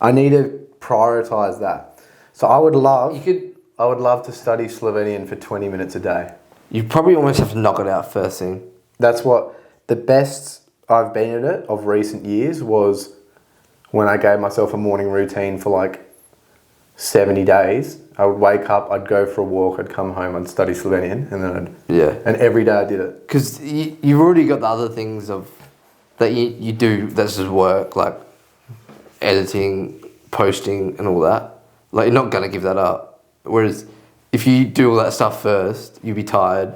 I need to prioritise that. So I would love to study Slovenian for 20 minutes a day. You probably almost have to knock it out first thing. That's what the best I've been at it of recent years was when I gave myself a morning routine for like 70 days. I would wake up, I'd go for a walk, I'd come home, I'd study Slovenian, and then and every day I did it. Because you've already got the other things that you do that's just work, like editing, posting and all that. Like, you're not going to give that up. Whereas if you do all that stuff first, you'll be tired.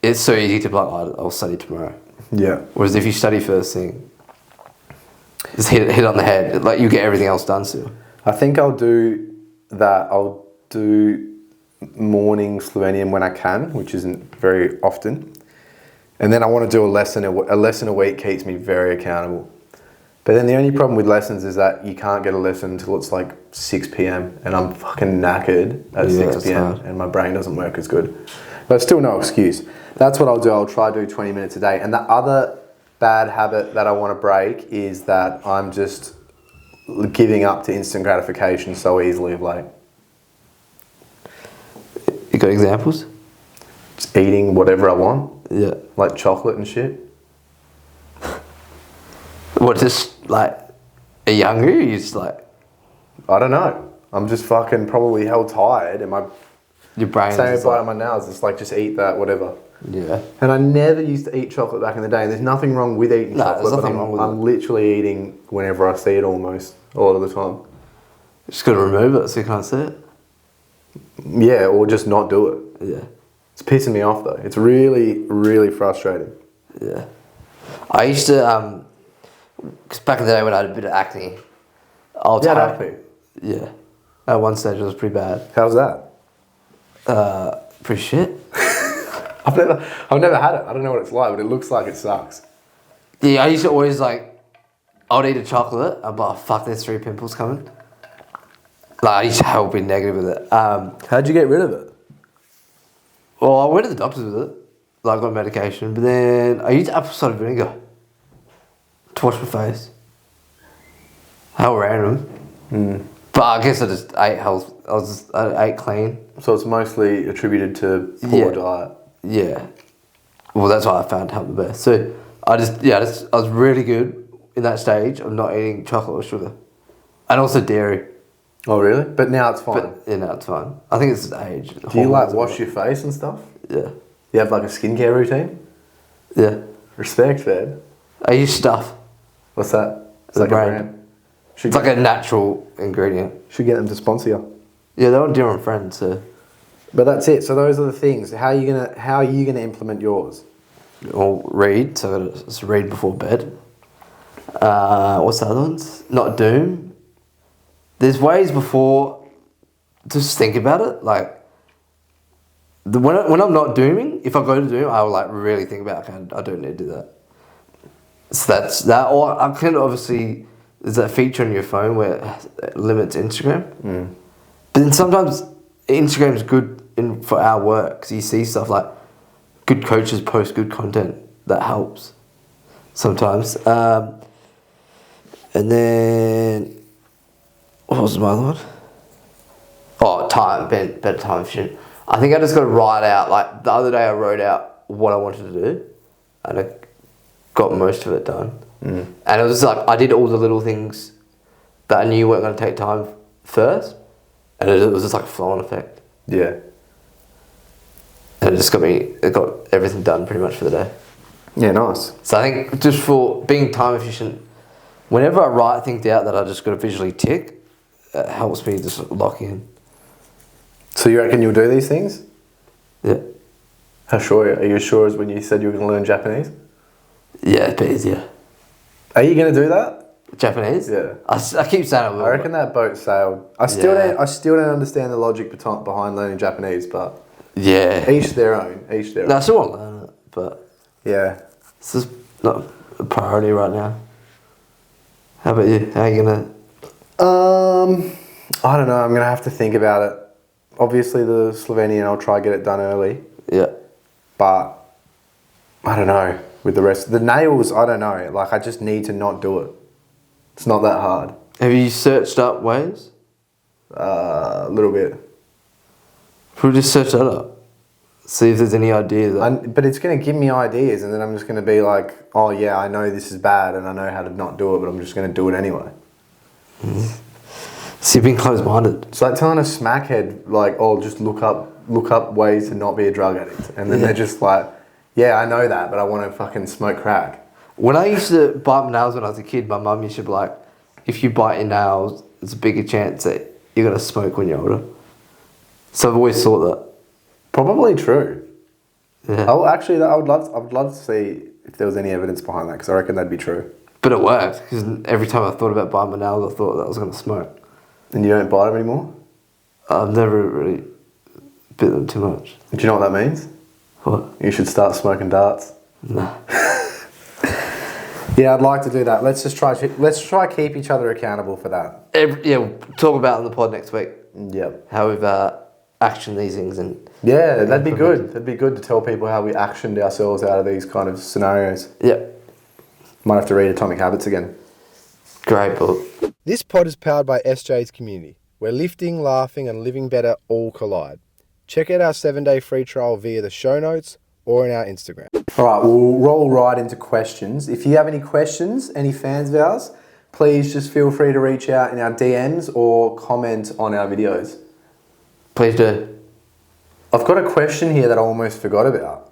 It's so easy to be like, oh, I'll study tomorrow. Yeah. Whereas if you study first thing, just hit on the head, like you get everything else done still. I think I'll do that. I'll do morning Slovenian when I can, which isn't very often. And then I want to do a lesson a week keeps me very accountable. But then the only problem with lessons is that you can't get a lesson until it's like 6 p.m. and I'm fucking knackered at 6 p.m. and my brain doesn't work as good. But still no excuse. That's what I'll do. I'll try to do 20 minutes a day. And the other bad habit that I want to break is that I'm just giving up to instant gratification so easily of late. You got examples? Just eating whatever I want. Yeah. Like chocolate and shit. What, just like a younger? You just like... I don't know. I'm just fucking probably hell tired and your brain saying is bite like... on my nails. It's like, just eat that, whatever. Yeah. And I never used to eat chocolate back in the day. And there's nothing wrong with eating chocolate. There's nothing wrong with I'm literally eating whenever I see it almost, a lot of the time. You just got to remove it so you can't see it. Yeah, or just not do it. Yeah. It's pissing me off though. It's really, really frustrating. Yeah. I used to, because back in the day when I had a bit of acne, acne? Yeah. At one stage it was pretty bad. How's that? Pretty shit. I've never had it. I don't know what it's like, but it looks like it sucks. Yeah, I used to always like, I would eat a chocolate, I'd be like, oh, fuck, there's 3 pimples coming. Like, I used to have a bit negative with it. How'd you get rid of it? Well, I went to the doctors with it. Like, I got medication, but then I used apple cider vinegar to wash my face. How random. But I guess I just ate health. I ate clean. So it's mostly attributed to poor diet. Yeah. Well, that's why I found helped the best. So I was really good in that stage of not eating chocolate or sugar, and also dairy. Oh, really? But now it's fine. But yeah, no, it's fine. I think it's age. Do you like wash your face and stuff? Yeah. You have like a skincare routine? Yeah. Respect, man. I use stuff. What's that? It's The like brand. a brand. It's like a natural ingredient. Should get them to sponsor you. Yeah, they're on Dear Friends, so. But that's it. So those are the things. How are you gonna implement yours? Or read, so I gotta just read before bed. What's the other ones? Not doom. There's ways before, just think about it. Like, when I'm not dooming, if I go to doom, I will like really think about, okay, I don't need to do that. So that's that. Or I can obviously, there's that feature on your phone where it limits Instagram. But then sometimes Instagram is good for our work because you see stuff like good coaches post good content that helps sometimes. And then what was my other one? Oh, better time efficient. I think I just got to write out, like the other day I wrote out what I wanted to do and I got most of it done. And it was like I did all the little things that I knew weren't going to take time first, and it was just like a flow-on effect. Yeah. And it got everything done pretty much for the day. Yeah, nice. So I think just for being time efficient, whenever I write things out that I just got to visually tick, it helps me just lock in. So you reckon you'll do these things? Yeah. How sure are you? Sure as when you said you were going to learn Japanese? Yeah, it's easier. Are you going to do that? Japanese? Yeah. I keep saying I will. I reckon that boat sailed. I still don't understand the logic behind learning Japanese, but yeah. each their own. No, I still want to learn it, but yeah, it's just not a priority right now. How about you? How are you gonna? I don't know. I'm gonna have to think about it. Obviously, the Slovenian, I'll try to get it done early. Yeah. But I don't know. With the rest, the nails, I don't know. Like I just need to not do it. It's not that hard. Have you searched up ways? A little bit. We'll just search that up. See if there's any ideas. But it's going to give me ideas, and then I'm just going to be like, oh yeah, I know this is bad, and I know how to not do it, but I'm just going to do it anyway. So you're being closed-minded. It's like telling a smackhead, like, oh, just look up ways to not be a drug addict, and then they're just like, yeah, I know that, but I want to fucking smoke crack. When I used to bite my nails when I was a kid, my mum used to be like, if you bite your nails, there's a bigger chance that you're going to smoke when you're older. So I've always thought that. Probably true. Yeah. Oh, actually, I would love to see if there was any evidence behind that, because I reckon that'd be true. But it worked, because every time I thought about biting my nails, I thought that I was going to smoke. And you don't bite them anymore? I've never really bit them too much. Do you know what that means? What? You should start smoking darts. No. Yeah, I'd like to do that. Let's try keep each other accountable for that. We'll talk about it on the pod next week. Yep. How we've actioned these things and. Yeah, that'd be good. That'd be good to tell people how we actioned ourselves out of these kind of scenarios. Yep. Might have to read Atomic Habits again. Great book. This pod is powered by SJ's Community, where lifting, laughing and living better all collide. Check out our 7-day free trial via the show notes or in our Instagram. All right, we'll roll right into questions. If you have any questions, any fans of ours, please just feel free to reach out in our DMs or comment on our videos. Please do. I've got a question here that I almost forgot about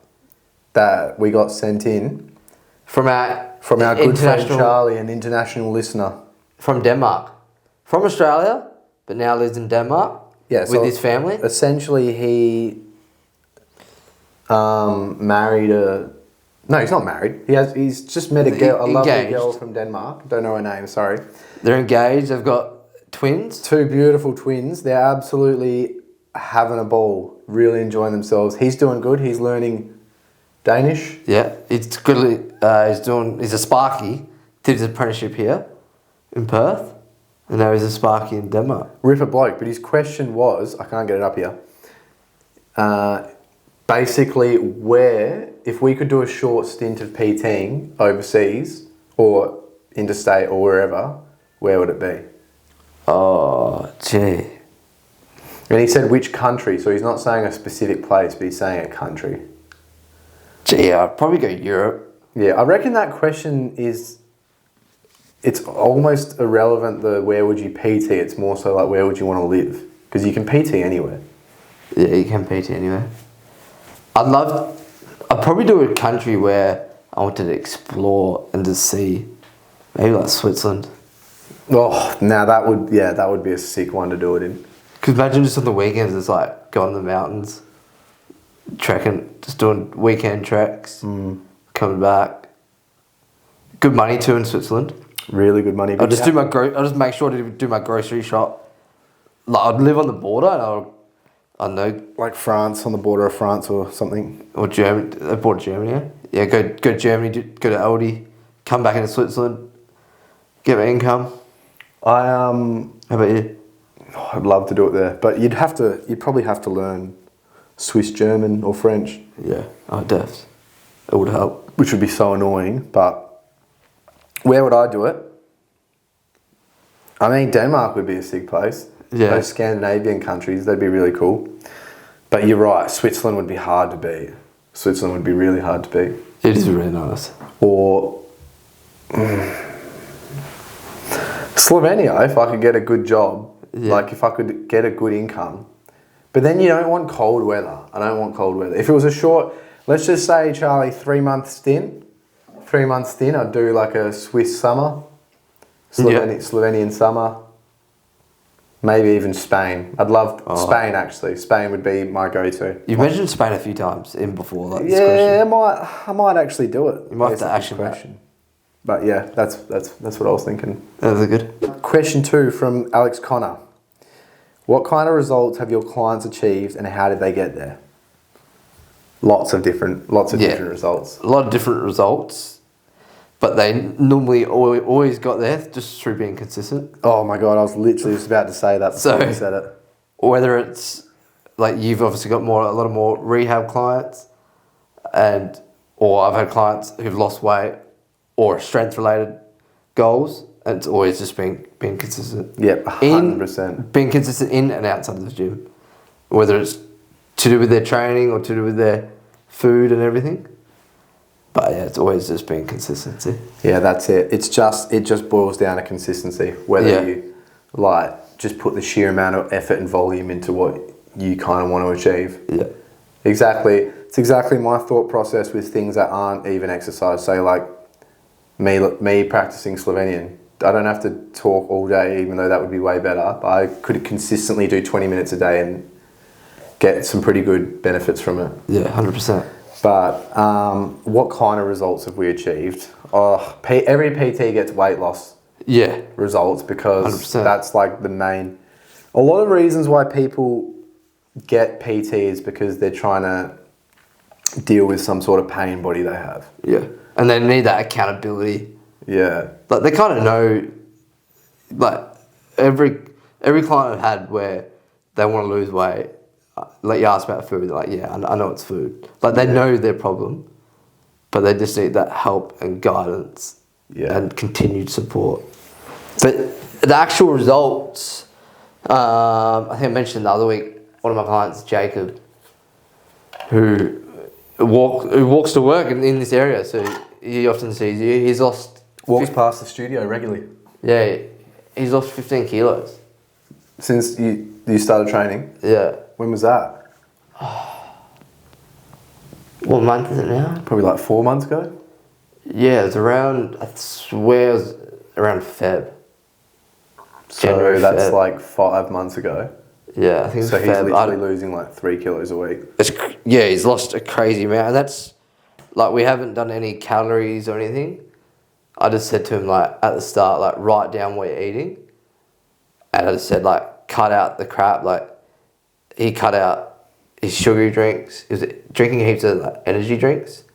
that we got sent in From our good friend Charlie, an international listener. From Denmark. From Australia, but now lives in Denmark with his family. Essentially, he married a... No, he's not married. He's just met a girl, a lovely girl from Denmark. Don't know her name, sorry. They're engaged. They've got twins. 2 beautiful twins. They're absolutely having a ball, really enjoying themselves. He's doing good. He's learning Danish. Yeah, it's good. He's a Sparky. Did his apprenticeship here in Perth, and now he's a Sparky in Denmark. Ripper bloke, but his question was, I can't get it up here. Basically, if we could do a short stint of PTing overseas or interstate or wherever, where would it be? Oh, gee. And he said which country, so he's not saying a specific place, but he's saying a country. Gee, I'd probably go Europe. Yeah, I reckon that question is it's almost irrelevant the where would you PT. It's more so like where would you want to live, because you can PT anywhere. Yeah, you can PT anywhere. I'd probably do a country where I wanted to explore and to see, maybe like Switzerland. Oh, now that would be a sick one to do it in. Because imagine just on the weekends, it's like going to the mountains, trekking, just doing weekend treks, coming back. Good money too in Switzerland. Really good money. I'll just make sure to do my grocery shop. Like I'd live on the border, and I know, like France, on the border of France or something. or Germany. They bought Germany. Yeah, go to Germany, go to Aldi, come back into Switzerland, get my income. How about you? I'd love to do it there, but you'd probably have to learn Swiss German or French. Yeah, def. It would help. Which would be so annoying, but where would I do it? I mean, Denmark would be a sick place. Yeah. Those Scandinavian countries, they'd be really cool. But you're right, Switzerland would be hard to beat. Switzerland would be really hard to beat. It is really nice. Or Slovenia, if I could get a good job, like if I could get a good income. But then you don't want cold weather. I don't want cold weather. If it was a short, let's just say, Charlie, 3-month stint. 3-month stint, I'd do like a Swiss summer, Slovenian summer, maybe even Spain. I'd love Spain actually. Spain would be my go-to. You've mentioned Spain a few times in before, like this Yeah, question. I might actually do it. You might have to action question. But yeah, that's what I was thinking. That's good. Question 2 from Alex Connor. What kind of results have your clients achieved and how did they get there? Lots of different results. A lot of different results, but they normally always got there just through being consistent. Oh my God, I was literally just about to say that before you said it. Whether it's like you've obviously got a lot of more rehab clients, or I've had clients who've lost weight or strength related goals, and it's always just being consistent. Yep, 100%. Being consistent in and outside of the gym, whether it's to do with their training or to do with their food and everything. But yeah, it's always just being consistency. Yeah, that's it. It just boils down to consistency. Whether you just put the sheer amount of effort and volume into what you kind of want to achieve. Yeah. Exactly. It's exactly my thought process with things that aren't even exercise. Say like me practicing Slovenian. I don't have to talk all day, even though that would be way better. But I could consistently do 20 minutes a day and get some pretty good benefits from it. Yeah, 100%. But what kind of results have we achieved? Every PT gets weight loss results because 100%. That's like the main... A lot of reasons why people get PT is because they're trying to deal with some sort of pain body they have. Yeah. And they need that accountability. Yeah. Like they kind of know, like every client I've had where they want to lose weight, like you ask about food, they're like, yeah, I know it's food. Like they know their problem, but they just need that help and guidance and continued support. But the actual results, I think I mentioned the other week, one of my clients, Jacob, who walks to work in this area, so he often sees you. He's lost... Walks past the studio regularly. Yeah, he's lost 15 kilos. Since you started training? Yeah. When was that? What month is it now? Probably like 4 months ago? Yeah, it's around, I swear it was around Feb. So January, that's Feb. like 5 months ago. Yeah, I think so it's he's Feb. literally losing like 3 kilos a week. He's lost a crazy amount. And that's, like, we haven't done any calories or anything. I just said to him, like, at the start, like, write down what you're eating. And I just said, like, cut out the crap. Like, he cut out his sugary drinks. He was drinking heaps of like, energy drinks,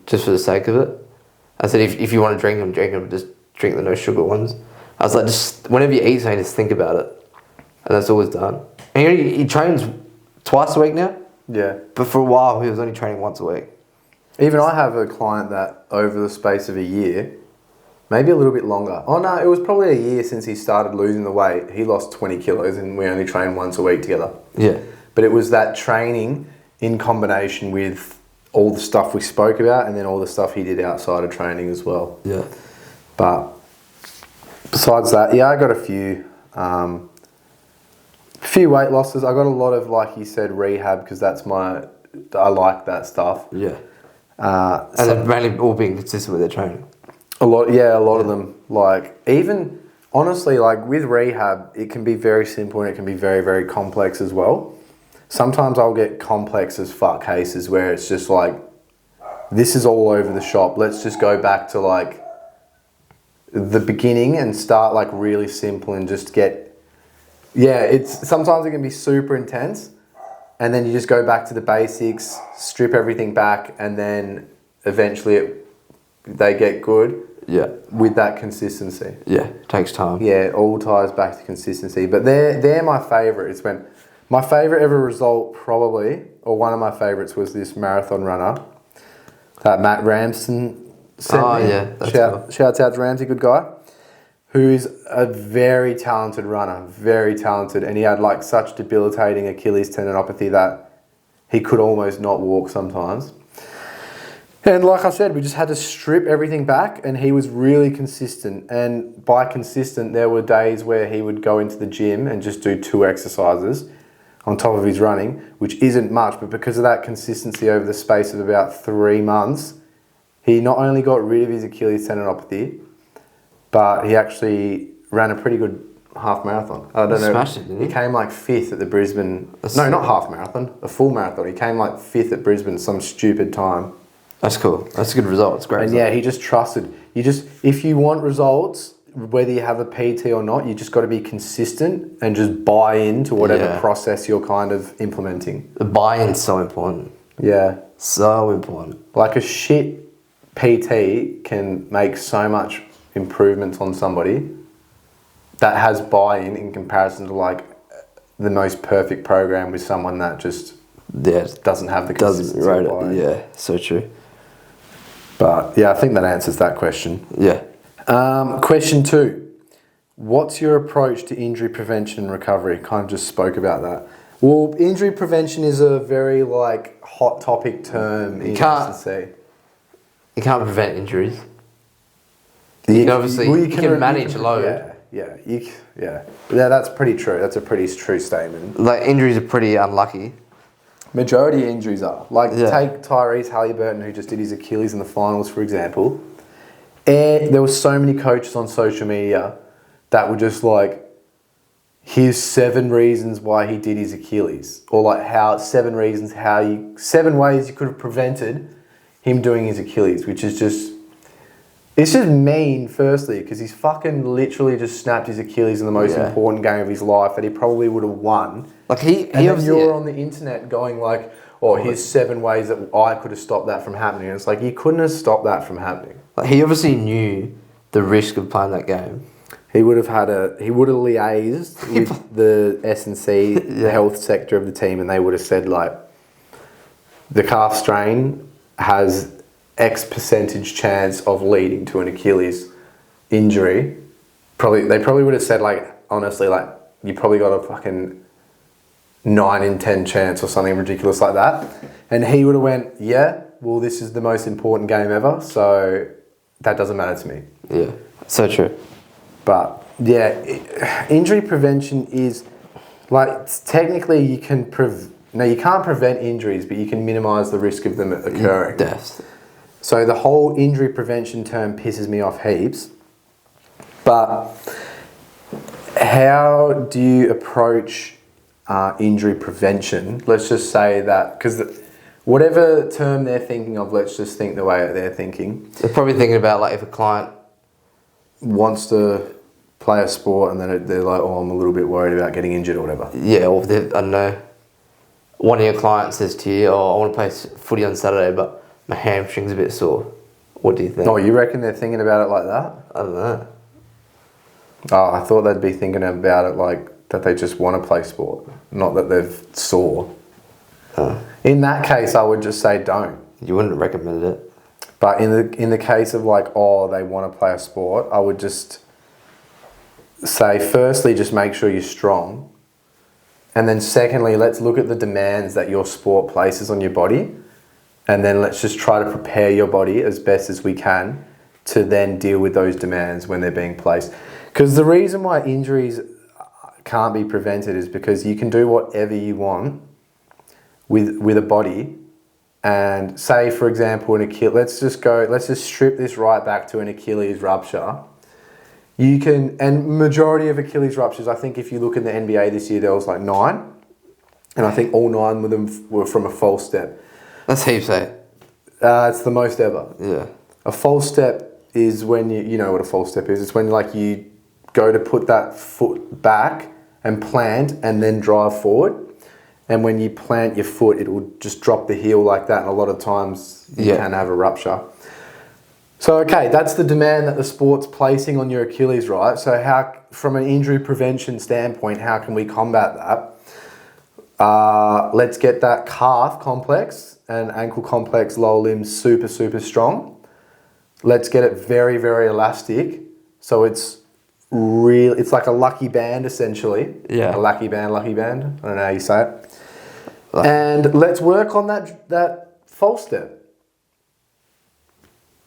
just for the sake of it. I said, if you want to drink them, just drink the no sugar ones. I was like, just whenever you eat something, just think about it. And that's all he's done. And he trains twice a week now. Yeah. But for a while, he was only training once a week. Even I have a client that over the space of a year, maybe a little bit longer. Oh no, it was probably a year since he started losing the weight. He lost 20 kilos and we only trained once a week together. Yeah. But it was that training in combination with all the stuff we spoke about and then all the stuff he did outside of training as well. Yeah. But Besides that, yeah, I got a few weight losses. I got a lot of, like you said, rehab, because I like that stuff. Yeah. And they've mainly all being consistent with their training. A lot of them. Like, even, honestly, like with rehab, it can be very simple and it can be very, very complex as well. Sometimes I'll get complex as fuck cases where it's just like, this is all over the shop. Let's just go back to like the beginning and start like really simple and just get, sometimes it can be super intense, and then you just go back to the basics, strip everything back, and then eventually they get good. Yeah. With that consistency. Yeah, it takes time. Yeah, it all ties back to consistency. But they're my favourite. It's when my favourite ever result probably, or one of my favourites, was this marathon runner that Matt Ramsden sent me. Oh yeah, that's cool. Shouts out to Ramsey, good guy, who is a very talented runner, very talented, and he had like such debilitating Achilles tendinopathy that he could almost not walk sometimes. And like I said, we just had to strip everything back, and he was really consistent. And by consistent, there were days where he would go into the gym and just do 2 exercises on top of his running, which isn't much, but because of that consistency over the space of about 3 months, he not only got rid of his Achilles tendinopathy, but he actually ran a pretty good half marathon. I don't know. Smashed it, didn't he? He came like 5th at the Brisbane. No, not half marathon, a full marathon. He came like 5th at Brisbane, some stupid time. That's cool. That's a good result. It's great. And result. yeah, he just trusted. If you want results, whether you have a PT or not, you just got to be consistent and just buy into whatever process you're kind of implementing. The buy-in's so important. Yeah. So important. Like a shit PT can make so much improvements on somebody that has buy-in in comparison to like the most perfect program with someone that just doesn't have the consistency. Yeah, so true. But yeah, I think that answers that question. Yeah. Question 2. What's your approach to injury prevention and recovery? Kind of just spoke about that. Well, injury prevention is a very like hot topic term in S&C. You can't prevent injuries. You can manage load. Yeah, that's pretty true. That's a pretty true statement. Like, injuries are pretty unlucky. Majority of injuries are. Like, take Tyrese Halliburton, who just did his Achilles in the finals, for example. And there were so many coaches on social media that were just like, here's 7 reasons why he did his Achilles. Or like 7 ways you could have prevented him doing his Achilles, which is just, it's just mean, firstly, because he's fucking literally just snapped his Achilles in the most important game of his life that he probably would have won. Like, you're on the internet going like, oh, here's 7 ways that I could have stopped that from happening. And it's like, you couldn't have stopped that from happening. Like, he obviously knew the risk of playing that game. He would have liaised with the S&C, the health sector of the team, and they would have said like, the calf strain has X percentage chance of leading to an Achilles injury. They probably would have said like, honestly, like, you probably got a fucking 9 in 10 chance or something ridiculous like that. And he would have went, yeah, well, this is the most important game ever, so that doesn't matter to me. Yeah, so true. But yeah, injury prevention is like, technically you can you can't prevent injuries, but you can minimise the risk of them occurring. Deaths. So the whole injury prevention term pisses me off heaps. But how do you approach injury prevention? Let's just say that, because whatever term they're thinking of, let's just think the way they're thinking. They're probably thinking about like, if a client wants to play a sport and then they're like, oh, I'm a little bit worried about getting injured or whatever. Yeah, or I don't know, one of your clients says to you, oh, I want to play footy on Saturday, but my hamstring's a bit sore. What do you think? Oh, you reckon they're thinking about it like that? I don't know. Oh, I thought they'd be thinking about it like that they just want to play sport, not that they've sore. In that case, I would just say don't. You wouldn't recommend it. But in the case of like, oh, they want to play a sport, I would just say, firstly, just make sure you're strong. And then secondly, let's look at the demands that your sport places on your body. And then let's just try to prepare your body as best as we can to then deal with those demands when they're being placed. Because the reason why injuries can't be prevented is because you can do whatever you want with a body. And say, for example, let's just strip this right back to an Achilles rupture. And majority of Achilles ruptures, I think if you look in the NBA this year, there was like 9. And I think all 9 of them were from a false step. That's heaps, eh? It's the most ever. Yeah. A false step is when you know what a false step is. It's when like you go to put that foot back and plant and then drive forward. And when you plant your foot, it will just drop the heel like that. And a lot of times you can have a rupture. So, okay, that's the demand that the sport's placing on your Achilles, right? So how, from an injury prevention standpoint, how can we combat that? Let's get that calf complex and ankle complex lower limb super, super strong. Let's get it very, very elastic. So it's like a lucky band, essentially. Yeah. A lucky band. I don't know how you say it. And let's work on that false step.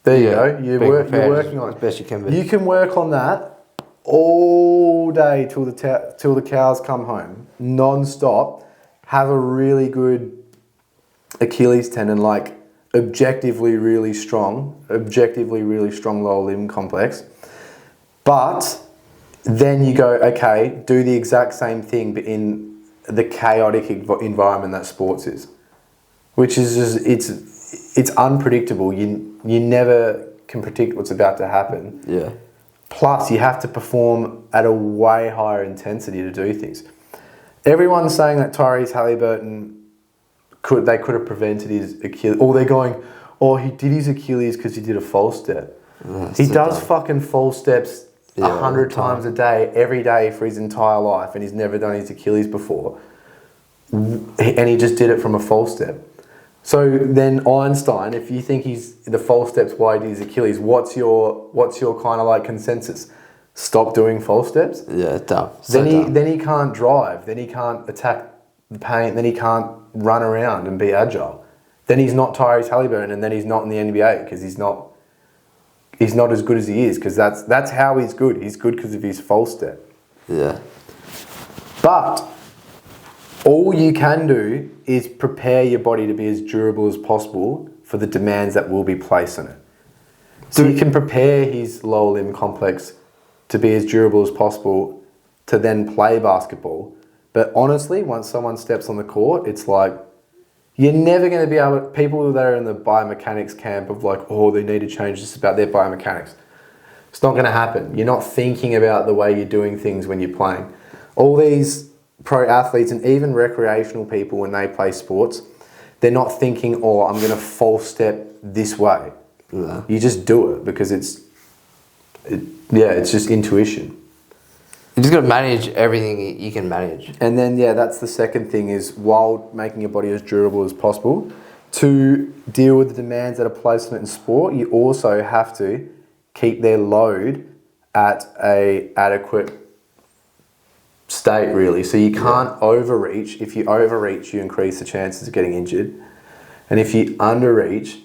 There you go. You're working on it as best you can be. You can work on that all day till the cows come home, non-stop. Have a really good Achilles tendon, like objectively really strong lower limb complex. But then you go, okay, do the exact same thing, but in the chaotic environment that sports is, which is just, it's unpredictable. You never can predict what's about to happen. Yeah. Plus, you have to perform at a way higher intensity to do things. Everyone's saying that Tyrese Halliburton could have prevented his Achilles, or they're going, oh, he did his Achilles because he did a false step. He does fucking false steps 100 times a day, every day for his entire life, and he's never done his Achilles before. And he just did it from a false step. So then Einstein, if you think the false steps why he did his Achilles, what's your kind of like consensus? Stop doing false steps? Yeah, dumb. Then he can't drive, then he can't attack the paint, then he can't run around and be agile. Then he's not Tyrese Halliburton, and then he's not in the NBA because he's not as good as he is, because that's how he's good. He's good because of his false step. Yeah. But all you can do is prepare your body to be as durable as possible for the demands that will be placed on it. So you can prepare his lower limb complex to be as durable as possible to then play basketball. But honestly, once someone steps on the court, it's like, you're never going to be able to, people that are in the biomechanics camp of like, oh, they need to change this about their biomechanics. It's not going to happen. You're not thinking about the way you're doing things when you're playing. All these pro athletes and even recreational people, when they play sports, they're not thinking, oh, I'm going to false step this way. No. You just do it because it's just intuition. You just got to manage everything you can manage. And then, that's the second thing is, while making your body as durable as possible, to deal with the demands that are placed on it in sport, you also have to keep their load at a adequate state, really. So you can't overreach. If you overreach, you increase the chances of getting injured. And if you underreach,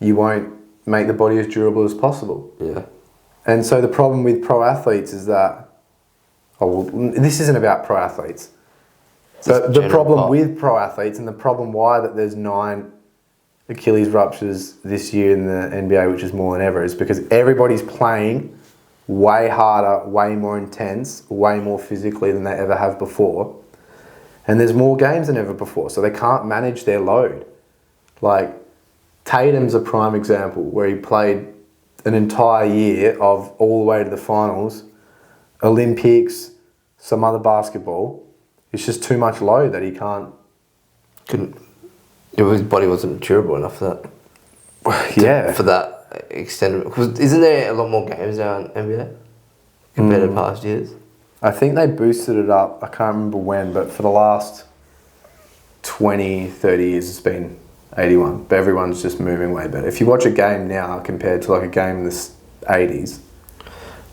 you won't make the body as durable as possible. Yeah. And so the problem with pro athletes is that, this isn't about pro athletes. But the problem with pro athletes, and the problem why that there's 9 Achilles ruptures this year in the NBA, which is more than ever, is because everybody's playing way harder, way more intense, way more physically than they ever have before. And there's more games than ever before, so they can't manage their load. Like, Tatum's a prime example, where he played an entire year of all the way to the finals, Olympics, some other basketball. It's just too much load that he his body wasn't durable enough for that. For that extended. Because isn't there a lot more games now in NBA compared to past years? I think they boosted it up. I can't remember when, but for the last 20, 30 years it's been 81. But everyone's just moving way better. If you watch a game now compared to like a game in the 80s,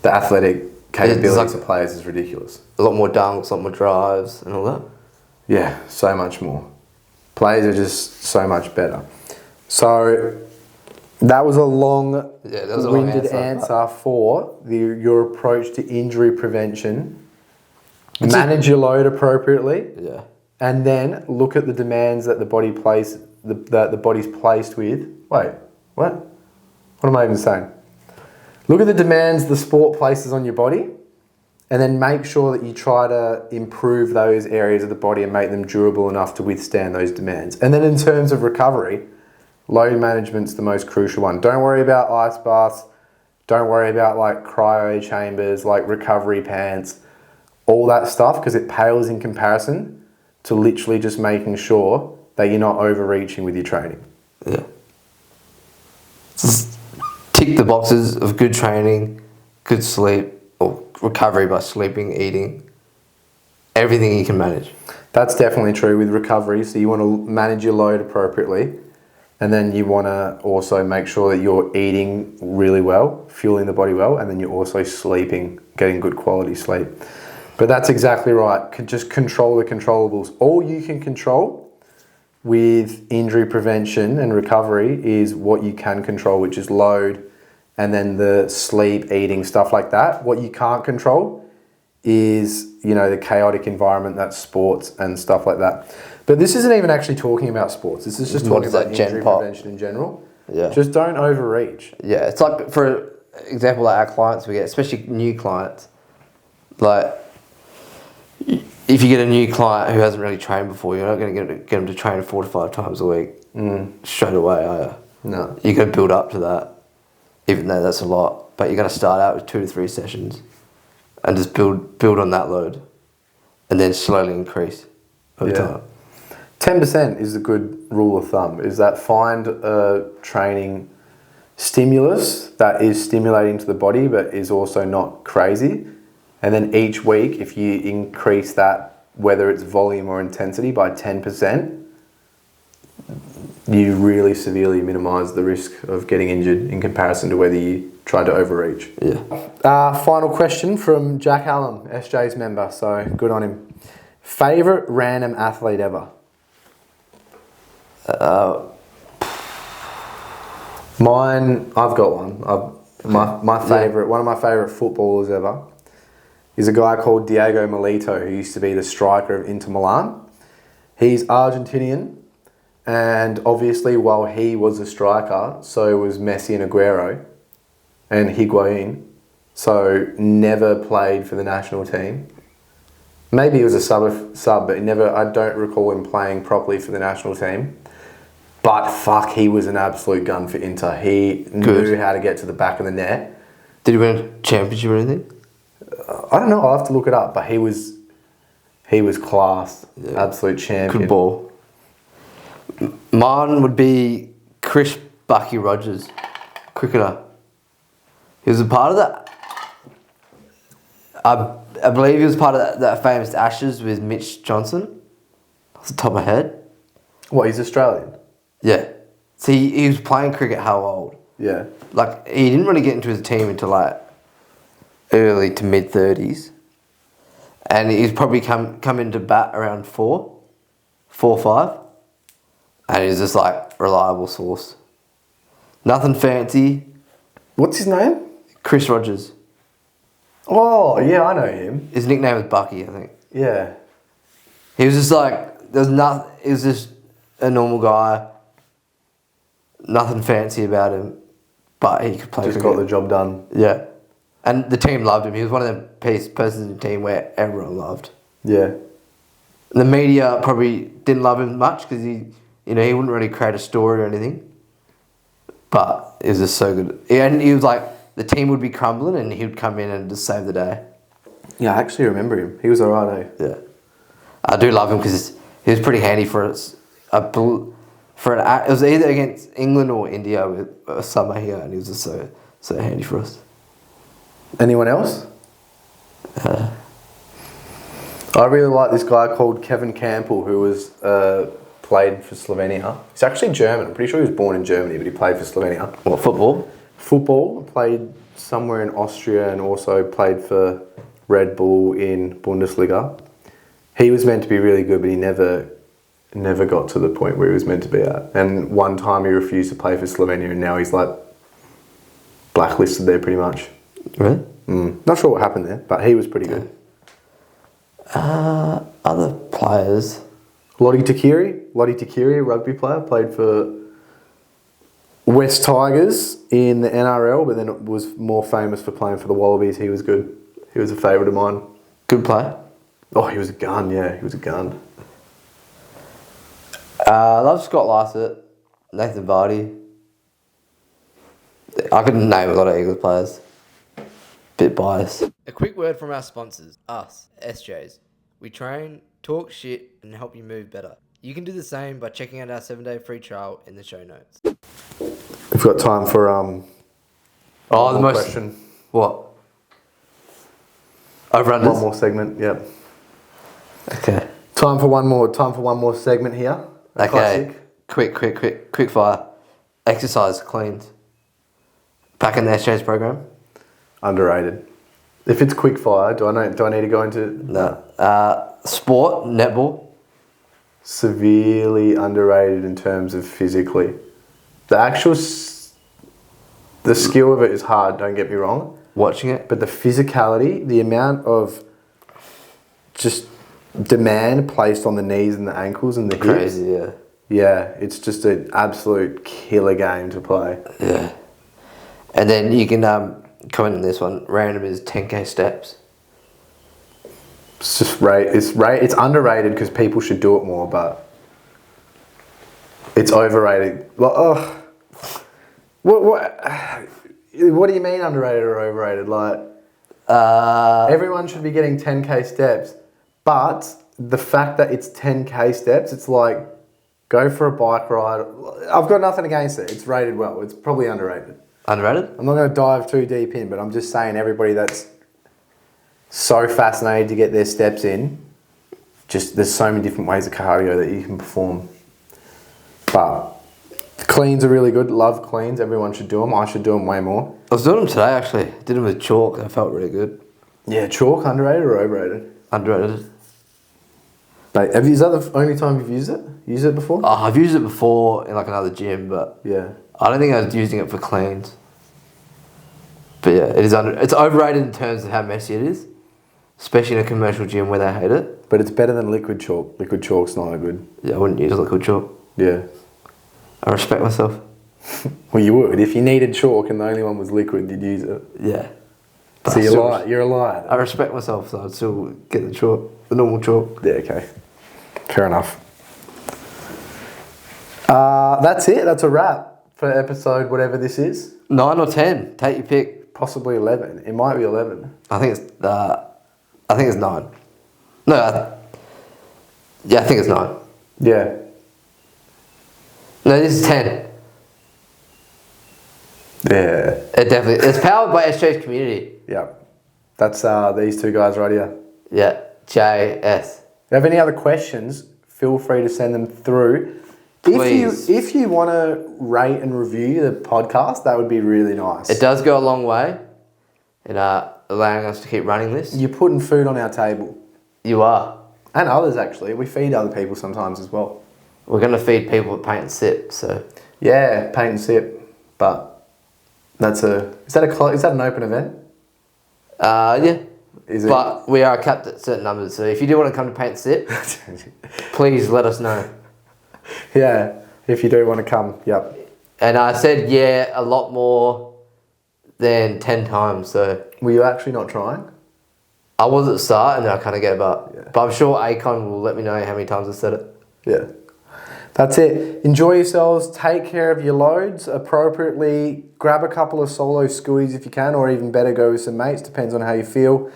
the athletic capabilities of players is ridiculous. A lot more dunks, a lot more drives and all that? Yeah, so much more. Players are just so much better. So That was a that was a long long-winded answer for your approach to injury prevention. Manage your load appropriately. Yeah. And then look at the demands that the body's placed with. Wait, what? What am I even saying? Look at the demands the sport places on your body, and then make sure that you try to improve those areas of the body and make them durable enough to withstand those demands. And then in terms of recovery, load management's the most crucial one. Don't worry about ice baths. Don't worry about like cryo chambers, like recovery pants, all that stuff, because it pales in comparison to literally just making sure that you're not overreaching with your training. Yeah. Just tick the boxes of good training, good sleep, or recovery by sleeping, eating, everything you can manage. That's definitely true with recovery. So you want to manage your load appropriately, and then you want to also make sure that you're eating really well, fueling the body well, and then you're also sleeping, getting good quality sleep. But that's exactly right. Just control the controllables. All you can control with injury prevention and recovery is what you can control, which is load, and then the sleep, eating, stuff like that. What you can't control is, the chaotic environment that's sports and stuff like that. But this isn't even actually talking about sports. This is just talking about injury prevention in general. Yeah. Just don't overreach. Yeah, it's like, for example, like our clients we get, especially new clients, like, if you get a new client who hasn't really trained before, you're not going to get them to train 4 to 5 times a week straight away, are you? No. You're going to build up to that, even though that's a lot. But you're going to start out with 2 to 3 sessions and just build on that load and then slowly increase over time. 10% is a good rule of thumb, is that find a training stimulus that is stimulating to the body but is also not crazy. And then each week, if you increase that, whether it's volume or intensity, by 10%, you really severely minimise the risk of getting injured in comparison to whether you try to overreach. Yeah. Final question from Jack Allum, SJ's member, so good on him. Favourite random athlete ever? Mine, I've got one. My favourite, one of my favourite footballers ever is a guy called Diego Milito, who used to be the striker of Inter Milan. He's Argentinian, and obviously while he was a striker, so was Messi and Aguero and Higuain, so never played for the national team. Maybe he was a sub, but I don't recall him playing properly for the national team. But fuck, he was an absolute gun for Inter. He knew how to get to the back of the net. Did he win a championship or anything? I don't know, I'll have to look it up, but he was class, absolute champion. Good ball. Mine would be Chris Bucky Rogers, cricketer. He was a part of that. I believe he was part of that famous Ashes with Mitch Johnson. Off the top of my head. What, he's Australian? Yeah. See, he was playing cricket how old? Yeah. Like, he didn't really get into his team until like early to mid 30s, and he's probably come into bat around 4 or 5, and he's just like reliable source. Nothing fancy. What's his name? Chris Rogers. Oh yeah, I know him. His nickname was Bucky, I think. Yeah. He was just like, there's nothing. He was just a normal guy. Nothing fancy about him, but he could play. Just cricket. got the job done. Yeah. And the team loved him. He was one of the persons in the team where everyone loved. Yeah. The media probably didn't love him much because he wouldn't really create a story or anything. But it was just so good. And he was like, the team would be crumbling and he would come in and just save the day. Yeah, I actually remember him. He was alright, eh? Yeah. I do love him because he was pretty handy for us. It was either against England or India with a summer here, and he was just so handy for us. Anyone else? I really like this guy called Kevin Campbell, who was played for Slovenia. He's actually German. I'm pretty sure he was born in Germany, but he played for Slovenia. What, football? Football. Played somewhere in Austria and also played for Red Bull in Bundesliga. He was meant to be really good, but he never never got to the point where he was meant to be at. And one time he refused to play for Slovenia, and now he's like blacklisted there pretty much. Really? Not sure what happened there, but he was pretty good. Other players. Lottie Takiri, rugby player, played for West Tigers in the NRL, but then was more famous for playing for the Wallabies. He was good. He was a favourite of mine. Good player. Oh, he was a gun, yeah. He was a gun. I love Scott Lycett, Nathan Vardy. I could name a lot of Eagles players. Bit biased. A quick word from our sponsors, us, SJs. We train, talk shit, and help you move better. You can do the same by checking out our 7-day free trial in the show notes. We've got time for the most question. What? Overrunners? One more segment, yep. Okay. Time for one more segment here. Okay. Classic. Quick fire. Exercise cleans. Back in the SJ's program. Underrated. If it's quick fire, do I need to go into? No. Sport, netball. Severely underrated in terms of physically. The actual the skill of it is hard, don't get me wrong. Watching it. But the physicality, the amount of just demand placed on the knees and the ankles and the hips. Crazy, yeah. Yeah, it's just an absolute killer game to play. Yeah. And then you can comment on this one. Random is 10k steps. It's just it's underrated because people should do it more, but it's overrated. Well, what do you mean underrated or overrated? Like, everyone should be getting 10k steps, but the fact that it's 10k steps, it's like, go for a bike ride. I've got nothing against it. It's rated well. It's probably underrated. Underrated? I'm not going to dive too deep in, but I'm just saying everybody that's so fascinated to get their steps in, just there's so many different ways of cardio that you can perform. But cleans are really good. Love cleans. Everyone should do them. I should do them way more. I was doing them today, actually. Did them with chalk. I felt really good. Yeah, chalk, underrated or overrated? Underrated. Like, is that the only time you've used it? Used it before? Oh, I've used it before in like another gym, but yeah, I don't think I was using it for cleans. But yeah, it's overrated in terms of how messy it is, especially in a commercial gym where they hate it. But it's better than liquid chalk. Liquid chalk's not good. Yeah, I wouldn't use liquid chalk. Yeah. I respect myself. Well, you would. If you needed chalk and the only one was liquid, you'd use it. Yeah. But So you're a liar. I respect myself, so I'd still get the chalk, the normal chalk. Yeah, okay. Fair enough. That's it. That's a wrap for episode whatever this is. 9 or 10. Take your pick. Possibly 11. It might be 11. I think it's 9. No, I think it's 9. Yeah. No, this is 10. Yeah. It definitely. It's powered by SJ's community. Yeah. That's these two guys right here. Yeah. JS. If you have any other questions, feel free to send them through. Please. If you want to rate and review the podcast, that would be really nice. It does go a long way in allowing us to keep running this. You're putting food on our table. You are. And others, actually. We feed other people sometimes as well. We're going to feed people at Paint and Sip, so... Yeah, paint and sip. But is that an open event? Yeah. Is it? But we are capped at certain numbers, so if you do want to come to Paint and Sip, please let us know. Yeah, if you do want to come, yep. And I said a lot more than 10 times, so... Were you actually not trying? I was at the start and then I kind of gave up. Yeah. But I'm sure Acon will let me know how many times I said it. Yeah. That's it. Enjoy yourselves. Take care of your loads appropriately. Grab a couple of solo Schooeys if you can, or even better, go with some mates. Depends on how you feel.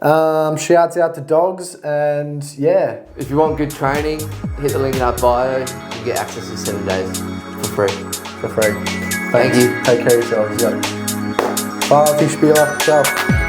Shouts out to dogs, and yeah. If you want good training, hit the link in our bio. You can get access to 7 days for free. For free. Thank you. Take care of yourselves. Bye, Fish Spieler. Ciao.